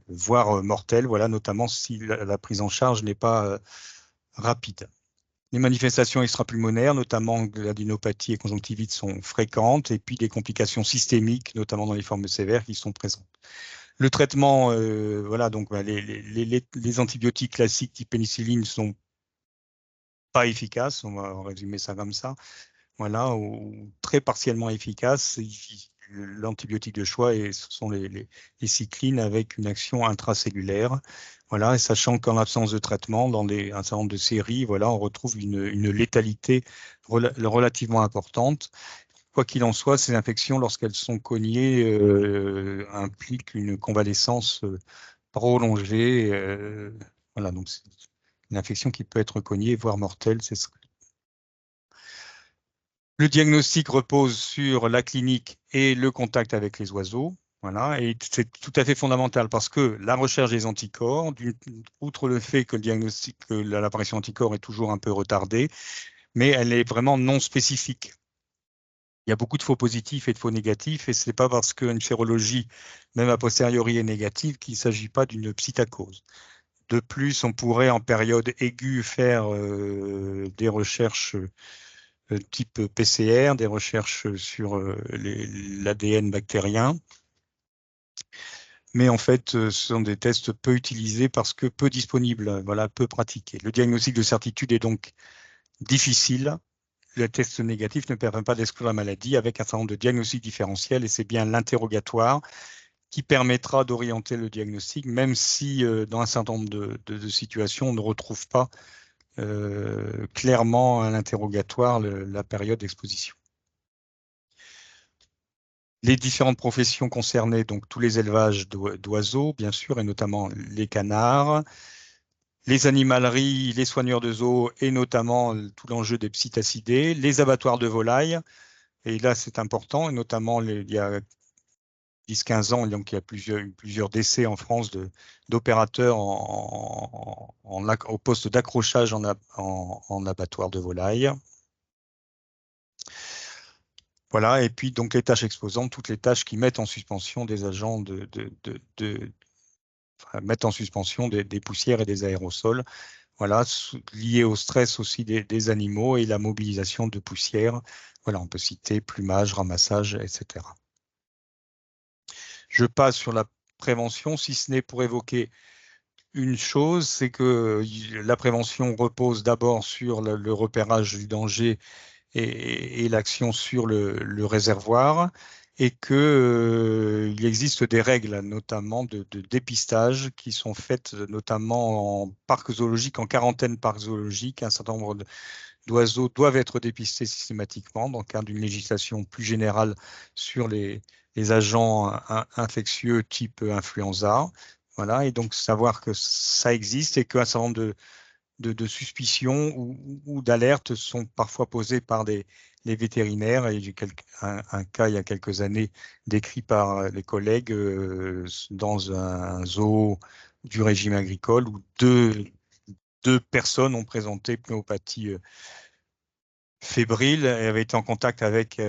voire mortelle, voilà, notamment si la prise en charge n'est pas rapide. Les manifestations extrapulmonaires, notamment l'adénopathie et conjonctivite, sont fréquentes, et puis des complications systémiques, notamment dans les formes sévères, qui sont présentes. Le traitement, voilà, donc bah, les antibiotiques classiques type pénicilline ne sont pas efficaces, on va résumer ça comme ça, voilà, ou très partiellement efficaces. L'antibiotique de choix, ce sont les cyclines avec une action intracellulaire. Voilà, et sachant qu'en l'absence de traitement, dans un certain nombre de séries, voilà, on retrouve une létalité relativement importante. Quoi qu'il en soit, ces infections, lorsqu'elles sont cognées, impliquent une convalescence prolongée. Voilà, donc c'est une infection qui peut être cognée, voire mortelle. Le diagnostic repose sur la clinique et le contact avec les oiseaux. Voilà, et c'est tout à fait fondamental parce que la recherche des anticorps, outre le fait que le diagnostic, que l'apparition d'anticorps est toujours un peu retardée, mais elle est vraiment non spécifique. Il y a beaucoup de faux positifs et de faux négatifs, et ce n'est pas parce qu'une sérologie, même a posteriori, est négative qu'il ne s'agit pas d'une psittacose. De plus, on pourrait en période aiguë faire des recherches type PCR, des recherches sur l'ADN bactérien. Mais en fait, ce sont des tests peu utilisés parce que peu disponibles, voilà, peu pratiqués. Le diagnostic de certitude est donc difficile. Le test négatif ne permet pas d'exclure la maladie avec un certain nombre de diagnostics différentiels et c'est bien l'interrogatoire qui permettra d'orienter le diagnostic, même si dans un certain nombre de situations, on ne retrouve pas clairement à l'interrogatoire la période d'exposition. Les différentes professions concernées, donc tous les élevages d'oiseaux, bien sûr, et notamment les canards, les animaleries, les soigneurs de zoos, et notamment tout l'enjeu des psittacidés, les abattoirs de volailles, et là c'est important, et notamment il y a 10-15 ans, donc il y a plusieurs décès en France d'opérateurs au poste d'accrochage en abattoir de volailles. Voilà, et puis donc les tâches exposantes, toutes les tâches qui mettent en suspension des agents mettent en suspension des poussières et des aérosols, voilà, liées au stress aussi des animaux et la mobilisation de poussière. Voilà, on peut citer plumage, ramassage, etc. Je passe sur la prévention, si ce n'est pour évoquer une chose, c'est que la prévention repose d'abord sur le repérage du danger et l'action sur le réservoir, et que il existe des règles, notamment de dépistage, qui sont faites notamment en parc zoologique, en quarantaine parc zoologique. Un certain nombre d'oiseaux doivent être dépistés systématiquement dans le cadre d'une législation plus générale sur les agents infectieux type influenza. Voilà, et donc savoir que ça existe et qu'un certain nombre de suspicions ou d'alertes sont parfois posées par les vétérinaires. Et j'ai un cas il y a quelques années décrit par les collègues dans un zoo du régime agricole où deux personnes ont présenté pneumopathie fébrile et avaient été en contact avec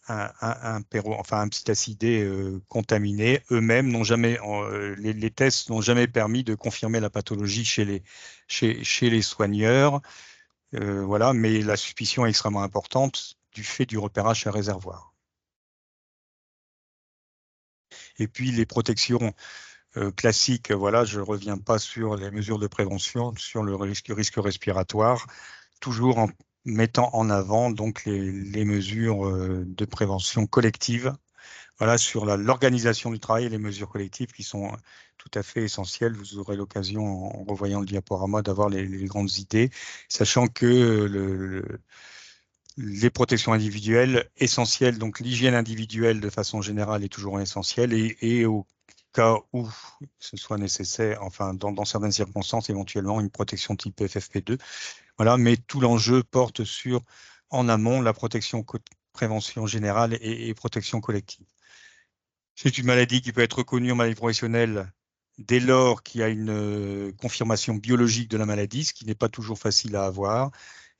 un psittacidé contaminé. Eux-mêmes n'ont jamais, les tests n'ont jamais permis de confirmer la pathologie chez les soigneurs. Voilà, mais la suspicion est extrêmement importante du fait du repérage à réservoir. Et puis les protections classiques, voilà, je ne reviens pas sur les mesures de prévention, sur le risque respiratoire, toujours en mettant en avant donc les mesures de prévention collective, voilà, sur l'organisation du travail et les mesures collectives qui sont tout à fait essentielles. Vous aurez l'occasion, en revoyant le diaporama, d'avoir les grandes idées, sachant que les protections individuelles essentielles, donc l'hygiène individuelle de façon générale est toujours essentielle, et au cas où ce soit nécessaire, enfin dans certaines circonstances, éventuellement une protection type FFP2. Voilà, mais tout l'enjeu porte sur, en amont, la prévention générale et protection collective. C'est une maladie qui peut être reconnue en maladie professionnelle dès lors qu'il y a une confirmation biologique de la maladie, ce qui n'est pas toujours facile à avoir,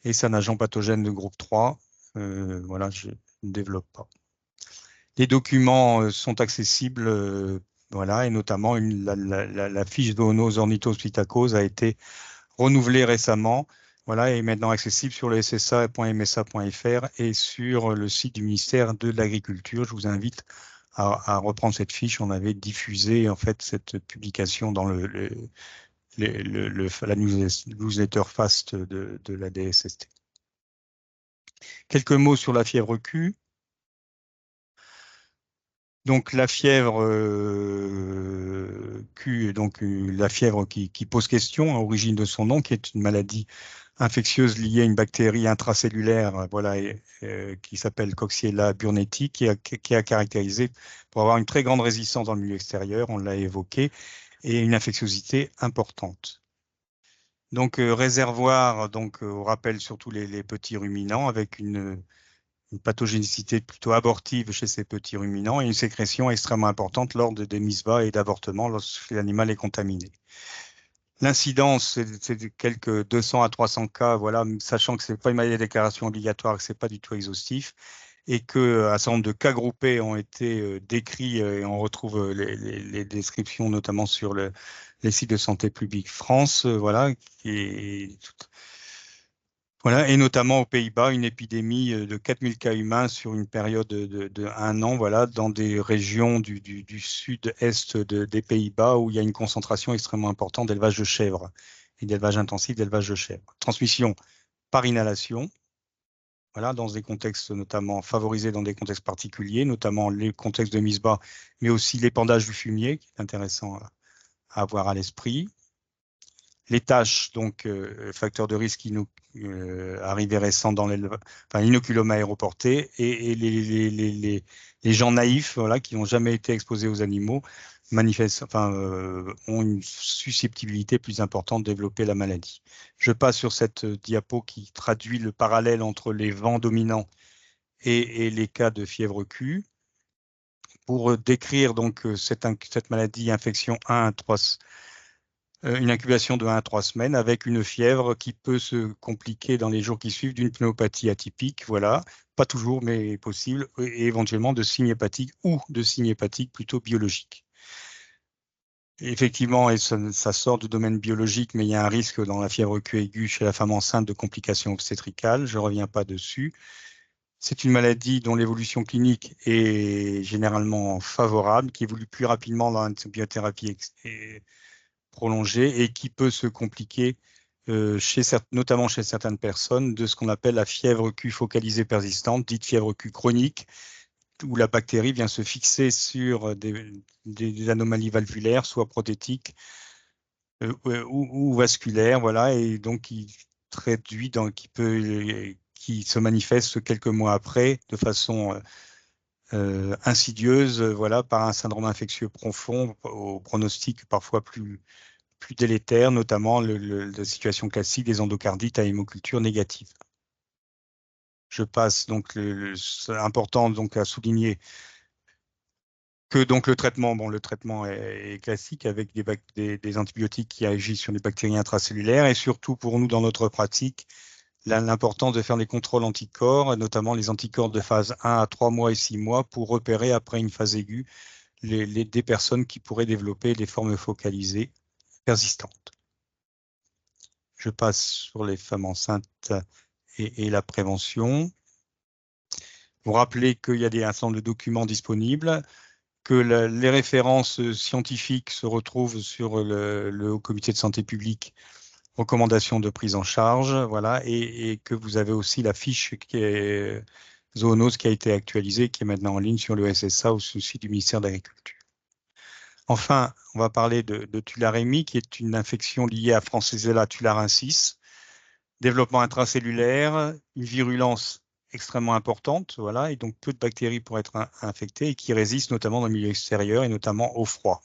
et c'est un agent pathogène de groupe 3. Voilà, je ne développe pas. Les documents sont accessibles, voilà, et notamment la fiche zoonose ornithopsittacose a été renouvelée récemment, voilà, et est maintenant accessible sur le ssa.msa.fr et sur le site du ministère de l'Agriculture. Je vous invite à reprendre cette fiche. On avait diffusé en fait cette publication dans la newsletter FAST de la DSST. Quelques mots sur la fièvre Q. Donc la fièvre Q, donc la fièvre qui pose question à l'origine de son nom, qui est une maladie infectieuse liée à une bactérie intracellulaire, voilà, qui s'appelle Coxiella burnetii, qui a caractérisé pour avoir une très grande résistance dans le milieu extérieur, on l'a évoqué, et une infectiosité importante. Donc réservoir, donc on rappelle surtout les petits ruminants avec une pathogénicité plutôt abortive chez ces petits ruminants et une sécrétion extrêmement importante lors des mises bas et d'avortements lorsque l'animal est contaminé. L'incidence, c'est de quelques 200 à 300 cas, voilà, sachant que ce n'est pas une maladie à déclaration obligatoire, que ce n'est pas du tout exhaustif, et qu'un certain nombre de cas groupés ont été décrits, et on retrouve les descriptions notamment sur les sites de Santé publique France, voilà, voilà, et notamment aux Pays-Bas, une épidémie de 4000 cas humains sur une période de 1 an, voilà, dans des régions du sud-est des Pays-Bas où il y a une concentration extrêmement importante d'élevage de chèvres et d'élevage intensif d'élevage de chèvres. Transmission par inhalation, voilà, dans des contextes notamment favorisés dans des contextes particuliers, notamment les contextes de mise bas, mais aussi l'épandage du fumier, qui est intéressant à avoir à l'esprit. Les tâches, donc facteurs de risque arrivés récents dans l'élevage, enfin, l'inoculum aéroporté, et les gens naïfs, voilà, qui n'ont jamais été exposés aux animaux, ont une susceptibilité plus importante de développer la maladie. Je passe sur cette diapo qui traduit le parallèle entre les vents dominants et les cas de fièvre Q. Pour décrire donc cette maladie, infection 1 à 3, une incubation de 1 à 3 semaines avec une fièvre qui peut se compliquer dans les jours qui suivent d'une pneumopathie atypique, voilà, pas toujours mais possible, et éventuellement de signes hépatiques ou de signes hépatiques plutôt biologiques. Effectivement, et ça sort du domaine biologique, mais il y a un risque dans la fièvre Q aiguë chez la femme enceinte de complications obstétricales, je ne reviens pas dessus. C'est une maladie dont l'évolution clinique est généralement favorable, qui évolue plus rapidement dans la biothérapie prolongée et qui peut se compliquer, notamment chez certaines personnes, de ce qu'on appelle la fièvre Q focalisée persistante, dite fièvre Q chronique, où la bactérie vient se fixer sur des anomalies valvulaires, soit prothétiques ou vasculaires, voilà, et donc qui se manifeste quelques mois après de façon insidieuse, voilà, par un syndrome infectieux profond, au pronostic parfois plus délétère, notamment la situation classique des endocardites à hémoculture négative. Je passe donc, c'est important donc à souligner que donc le traitement est classique avec des antibiotiques qui agissent sur les bactéries intracellulaires, et surtout pour nous dans notre pratique, l'importance de faire des contrôles anticorps, notamment les anticorps de phase 1 à 3 mois et 6 mois, pour repérer après une phase aiguë des personnes qui pourraient développer des formes focalisées persistantes. Je passe sur les femmes enceintes et la prévention. Vous rappelez qu'il y a un certain nombre de documents disponibles, que les références scientifiques se retrouvent sur le Haut Comité de santé publique, recommandations de prise en charge, voilà, et que vous avez aussi la fiche qui est zoonose qui a été actualisée, qui est maintenant en ligne sur le SSA ou sur le site du ministère de l'Agriculture. Enfin, on va parler de tularemie, qui est une infection liée à Francisella tularensis, développement intracellulaire, une virulence extrêmement importante, voilà, et donc peu de bactéries pour être infectées et qui résistent notamment dans le milieu extérieur et notamment au froid.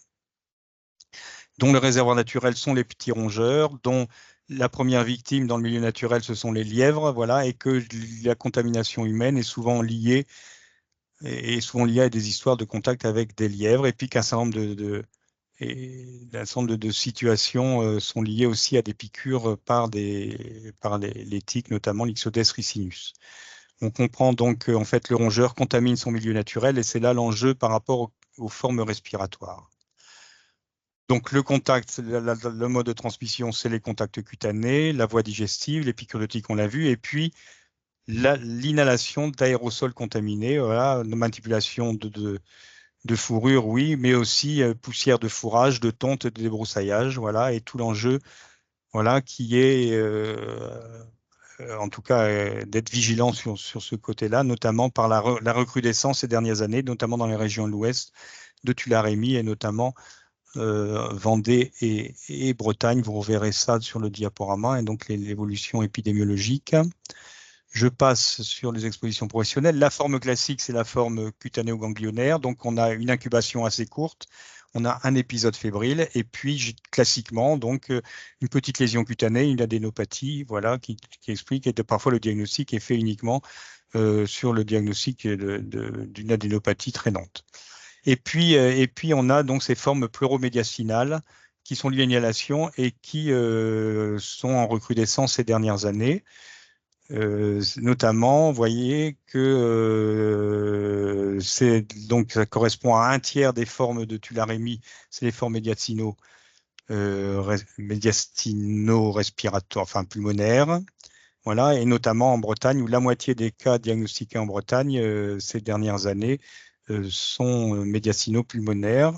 Dont le réservoir naturel sont les petits rongeurs, dont la première victime dans le milieu naturel, ce sont les lièvres, voilà, et que la contamination humaine est souvent liée à des histoires de contact avec des lièvres, et puis qu'un certain nombre de situations sont liées aussi à des piqûres par les tiques, notamment l'Ixodes ricinus. On comprend donc qu'en fait, le rongeur contamine son milieu naturel, et c'est là l'enjeu par rapport aux formes respiratoires. Donc le contact, le mode de transmission, c'est les contacts cutanés, la voie digestive, les piqûres de tiques, on l'a vu, et puis l'inhalation d'aérosols contaminés, voilà, manipulation de fourrure, oui, mais aussi poussière de fourrage, de tonte, de débroussaillage, voilà, et tout l'enjeu, voilà, qui est, en tout cas, d'être vigilant sur ce côté-là, notamment par la recrudescence ces dernières années, notamment dans les régions de l'Ouest, de tularemie et notamment Vendée et Bretagne. Vous reverrez ça sur le diaporama, et donc l'évolution épidémiologique. Je passe sur les expositions professionnelles. La forme classique, c'est la forme cutanéo-ganglionnaire. Donc, on a une incubation assez courte. On a un épisode fébrile. Et puis, classiquement, donc, une petite lésion cutanée, une adénopathie, voilà, qui explique. Et parfois, le diagnostic est fait uniquement sur le diagnostic d'une adénopathie traînante. Et puis, on a donc ces formes pleuromédiastinales qui sont liées à l'inhalation et qui sont en recrudescence ces dernières années. Notamment, vous voyez que donc ça correspond à un tiers des formes de tularémie, c'est les formes médiastino-respiratoires, enfin pulmonaires. Voilà, et notamment en Bretagne, où la moitié des cas diagnostiqués en Bretagne ces dernières années sont médiastino-pulmonaires.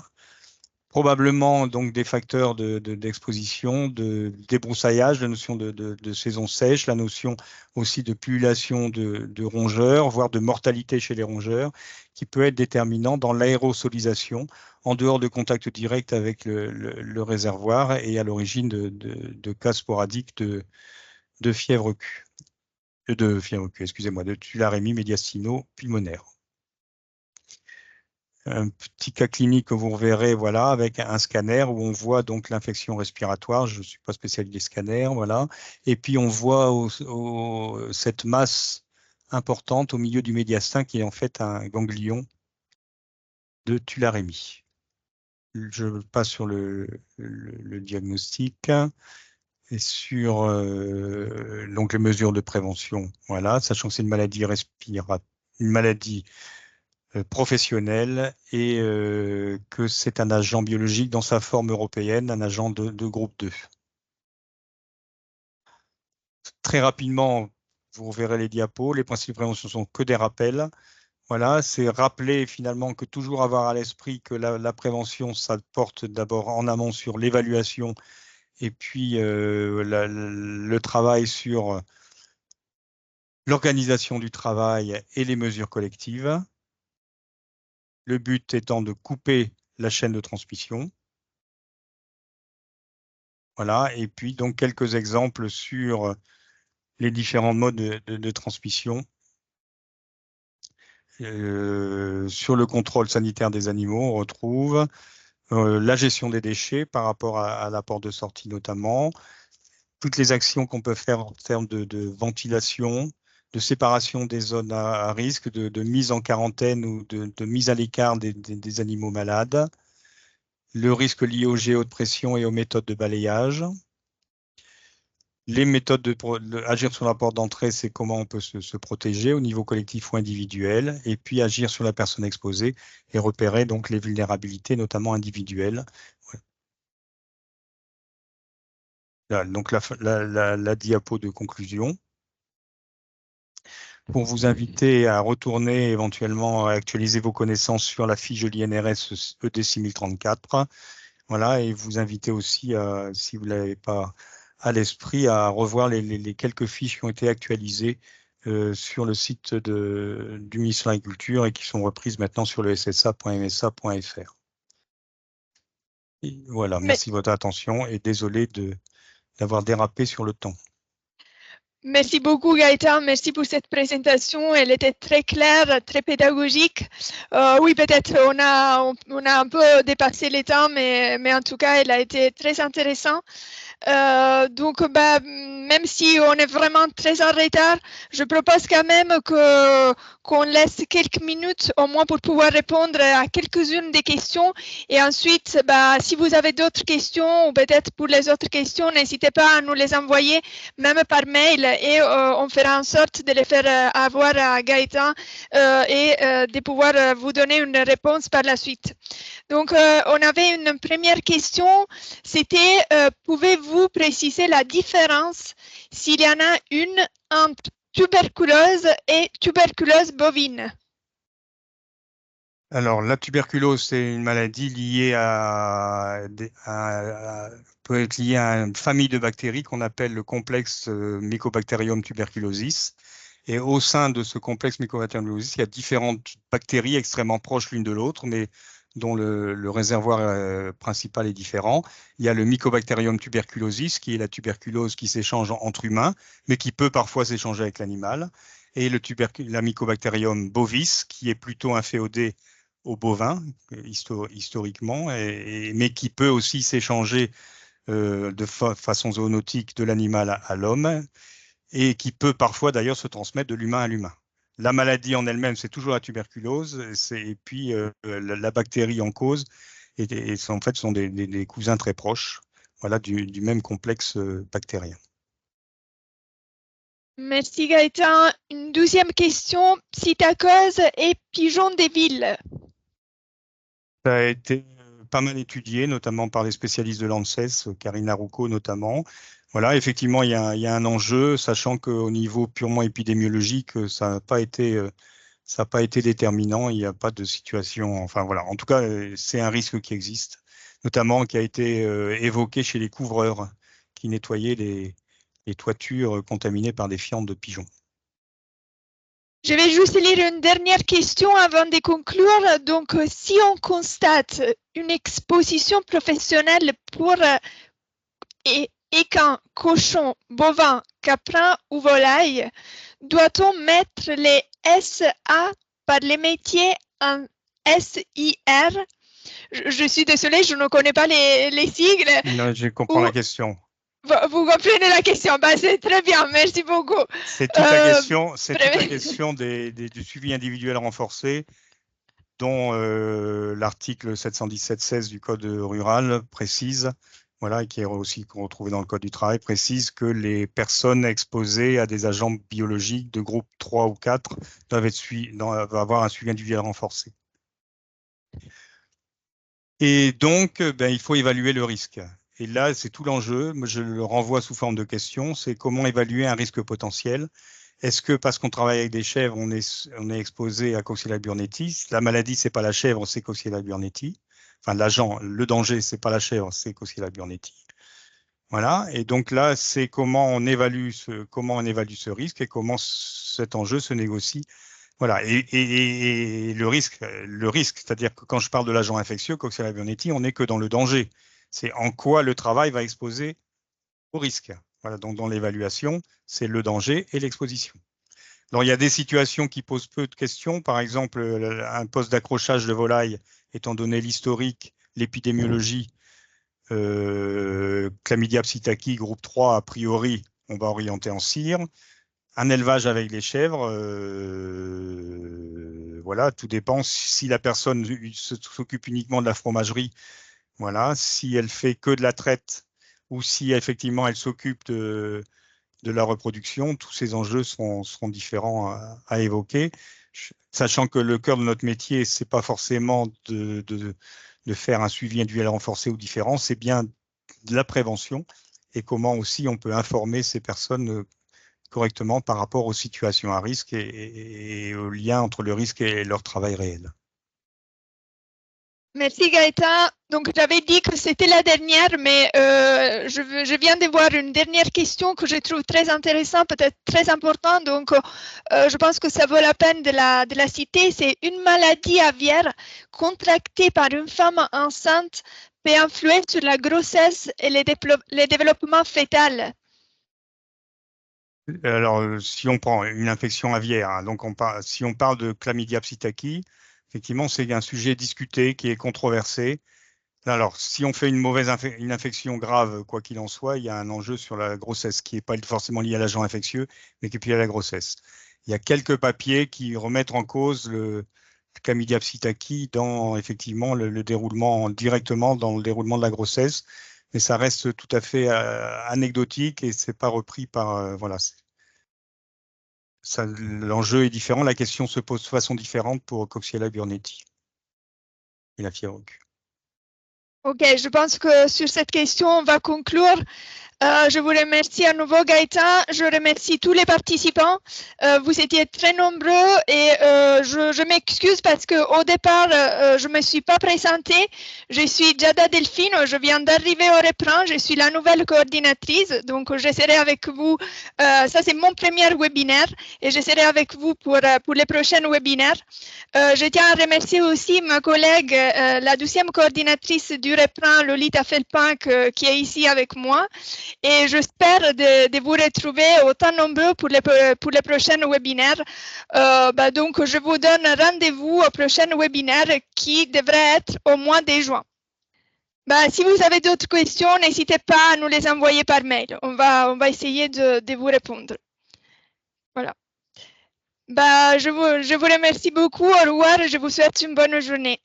Probablement donc des facteurs d'exposition, de débroussaillage, la notion de saison sèche, la notion aussi de pullulation de rongeurs, voire de mortalité chez les rongeurs, qui peut être déterminant dans l'aérosolisation en dehors de contact direct avec le réservoir et à l'origine de cas sporadiques de fièvre Q, excusez-moi, de tularemie médiastino-pulmonaire. Un petit cas clinique que vous reverrez, voilà, avec un scanner où on voit donc l'infection respiratoire. Je ne suis pas spécialiste des scanners, voilà. Et puis on voit cette masse importante au milieu du médiastin qui est en fait un ganglion de tularemie. Je passe sur le diagnostic et sur donc les mesures de prévention. Voilà, sachant que c'est une maladie respiratoire, une maladie professionnel et que c'est un agent biologique dans sa forme européenne, un agent de groupe 2. Très rapidement, vous verrez les diapos, les principes de prévention sont que des rappels. Voilà, c'est rappeler finalement que toujours avoir à l'esprit que la prévention, ça porte d'abord en amont sur l'évaluation et puis le travail sur l'organisation du travail et les mesures collectives. Le but étant de couper la chaîne de transmission. Voilà, et puis donc quelques exemples sur les différents modes de transmission. Sur le contrôle sanitaire des animaux, on retrouve la gestion des déchets par rapport à la porte de sortie notamment, toutes les actions qu'on peut faire en termes de ventilation, de séparation des zones à risque, de mise en quarantaine ou de mise à l'écart des animaux malades, le risque lié aux géos de pression et aux méthodes de balayage. Les méthodes agir sur la porte d'entrée, c'est comment on peut se protéger au niveau collectif ou individuel, et puis agir sur la personne exposée et repérer donc les vulnérabilités, notamment individuelles. Ouais. Là, donc la diapo de conclusion. Pour vous inviter à retourner éventuellement à actualiser vos connaissances sur la fiche de l'INRS ED 6034. Voilà, et vous inviter aussi, si vous ne l'avez pas à l'esprit, à revoir les quelques fiches qui ont été actualisées sur le site du ministère de l'Agriculture et qui sont reprises maintenant sur le ssa.msa.fr. Voilà, merci de votre attention et désolé d'avoir dérapé sur le temps. Merci beaucoup Gaëtan, merci pour cette présentation. Elle était très claire, très pédagogique. Oui, peut-être on a un peu dépassé les temps, mais en tout cas, elle a été très intéressante. Donc, même si on est vraiment très en retard, je propose quand même qu'on laisse quelques minutes au moins pour pouvoir répondre à quelques-unes des questions. Et ensuite, si vous avez d'autres questions ou peut-être pour les autres questions, n'hésitez pas à nous les envoyer, même par mail, et on fera en sorte de les faire avoir à Gaëtan et de pouvoir vous donner une réponse par la suite. Donc, on avait une première question, c'était pouvez-vous préciser la différence, s'il y en a une, entre tuberculose et tuberculose bovine? Alors, la tuberculose, c'est une maladie liée peut être liée à une famille de bactéries qu'on appelle le complexe Mycobacterium tuberculosis. Et au sein de ce complexe Mycobacterium tuberculosis, il y a différentes bactéries extrêmement proches l'une de l'autre, mais dont le réservoir principal est différent. Il y a le Mycobacterium tuberculosis, qui est la tuberculose qui s'échange entre humains, mais qui peut parfois s'échanger avec l'animal. Et la Mycobacterium bovis, qui est plutôt inféodée aux bovins, historiquement, mais qui peut aussi s'échanger de façon zoonotique de l'animal à l'homme, et qui peut parfois d'ailleurs se transmettre de l'humain à l'humain. La maladie en elle-même, c'est toujours la tuberculose, et puis la bactérie en cause, en fait, sont des cousins très proches, voilà, du même complexe bactérien. Merci Gaëtan. Une deuxième question, psittacose et pigeon des villes. Ça a été pas mal étudié, notamment par les spécialistes de l'ANSES, Karina Roucault notamment. Voilà, effectivement, il y a un enjeu, sachant qu'au niveau purement épidémiologique, ça n'a pas été déterminant. Il n'y a pas de situation. Enfin voilà, en tout cas, c'est un risque qui existe. notamment qui a été évoqué chez les couvreurs qui nettoyaient les toitures contaminées par des fientes de pigeons. Je vais juste lire une dernière question avant de conclure. Donc, si on constate une exposition professionnelle pour équins, cochons, bovins, caprins ou volailles, doit-on mettre les SA par les métiers en SIR? Je suis désolée, je ne connais pas les sigles. Non, je comprends la question. Vous comprenez la question, bah, c'est très bien, merci beaucoup. C'est toute la question, du suivi individuel renforcé, dont l'article 717-16 du Code rural précise, voilà, et qui est aussi retrouvé dans le Code du travail, précise que les personnes exposées à des agents biologiques de groupe 3 ou 4 doivent avoir un suivi individuel renforcé. Et donc, il faut évaluer le risque. Et là, c'est tout l'enjeu. Je le renvoie sous forme de question. C'est comment évaluer un risque potentiel. Est-ce que parce qu'on travaille avec des chèvres, on est exposé à Coxiella burnetii? La maladie, c'est pas la chèvre, c'est Coxiella burnetii. Enfin, l'agent, le danger, c'est pas la chèvre, c'est Coxiella burnetii. Voilà. Et donc là, c'est comment on évalue ce risque et comment cet enjeu se négocie. Voilà. Et le risque, c'est-à-dire que quand je parle de l'agent infectieux, Coxiella burnetii, on n'est que dans le danger. C'est en quoi le travail va exposer au risque. Voilà, donc dans l'évaluation, c'est le danger et l'exposition. Alors, il y a des situations qui posent peu de questions. Par exemple, un poste d'accrochage de volaille, étant donné l'historique, l'épidémiologie, Chlamydia psittaci, groupe 3, a priori, on va orienter en cire. Un élevage avec les chèvres, voilà, tout dépend. Si la personne s'occupe uniquement de la fromagerie, voilà, si elle fait que de la traite ou si effectivement elle s'occupe de la reproduction, tous ces enjeux seront différents à évoquer, sachant que le cœur de notre métier, c'est pas forcément de faire un suivi individuel renforcé ou différent, c'est bien de la prévention et comment aussi on peut informer ces personnes correctement par rapport aux situations à risque et au lien entre le risque et leur travail réel. Merci Gaëtan. Donc j'avais dit que c'était la dernière, mais je viens de voir une dernière question que je trouve très intéressante, peut-être très importante. Donc je pense que ça vaut la peine de la citer. C'est une maladie aviaire contractée par une femme enceinte peut influer sur la grossesse et le développement fœtal. Alors, si on prend une infection aviaire, hein, donc si on parle de Chlamydia psittaci, effectivement, c'est un sujet discuté qui est controversé. Alors, si on fait une infection grave, quoi qu'il en soit, il y a un enjeu sur la grossesse qui n'est pas forcément lié à l'agent infectieux, mais qui est lié à la grossesse. Il y a quelques papiers qui remettent en cause le Chlamydia psittaci dans effectivement directement dans le déroulement de la grossesse, mais ça reste tout à fait anecdotique et c'est pas repris par voilà. L'enjeu est différent, la question se pose de façon différente pour Coxiella burnetii et la fièvre oculaire. Ok, je pense que sur cette question, on va conclure. Je vous remercie à nouveau Gaëtan, je remercie tous les participants. Vous étiez très nombreux et je m'excuse parce qu'au départ, je ne me suis pas présentée. Je suis Giada Delphine, je viens d'arriver au Repran, je suis la nouvelle coordinatrice, donc je serai avec vous. Ça, c'est mon premier webinaire et je serai avec vous pour les prochains webinaires. Je tiens à remercier aussi ma collègue, la 12e coordinatrice du Repran, Lolita Felpin, qui est ici avec moi. Et j'espère de vous retrouver autant nombreux pour les prochains webinaires. Donc, je vous donne rendez-vous au prochain webinaire qui devrait être au mois de juin. Si vous avez d'autres questions, n'hésitez pas à nous les envoyer par mail. On va essayer de vous répondre. Voilà. Je vous remercie beaucoup. Au revoir. Je vous souhaite une bonne journée.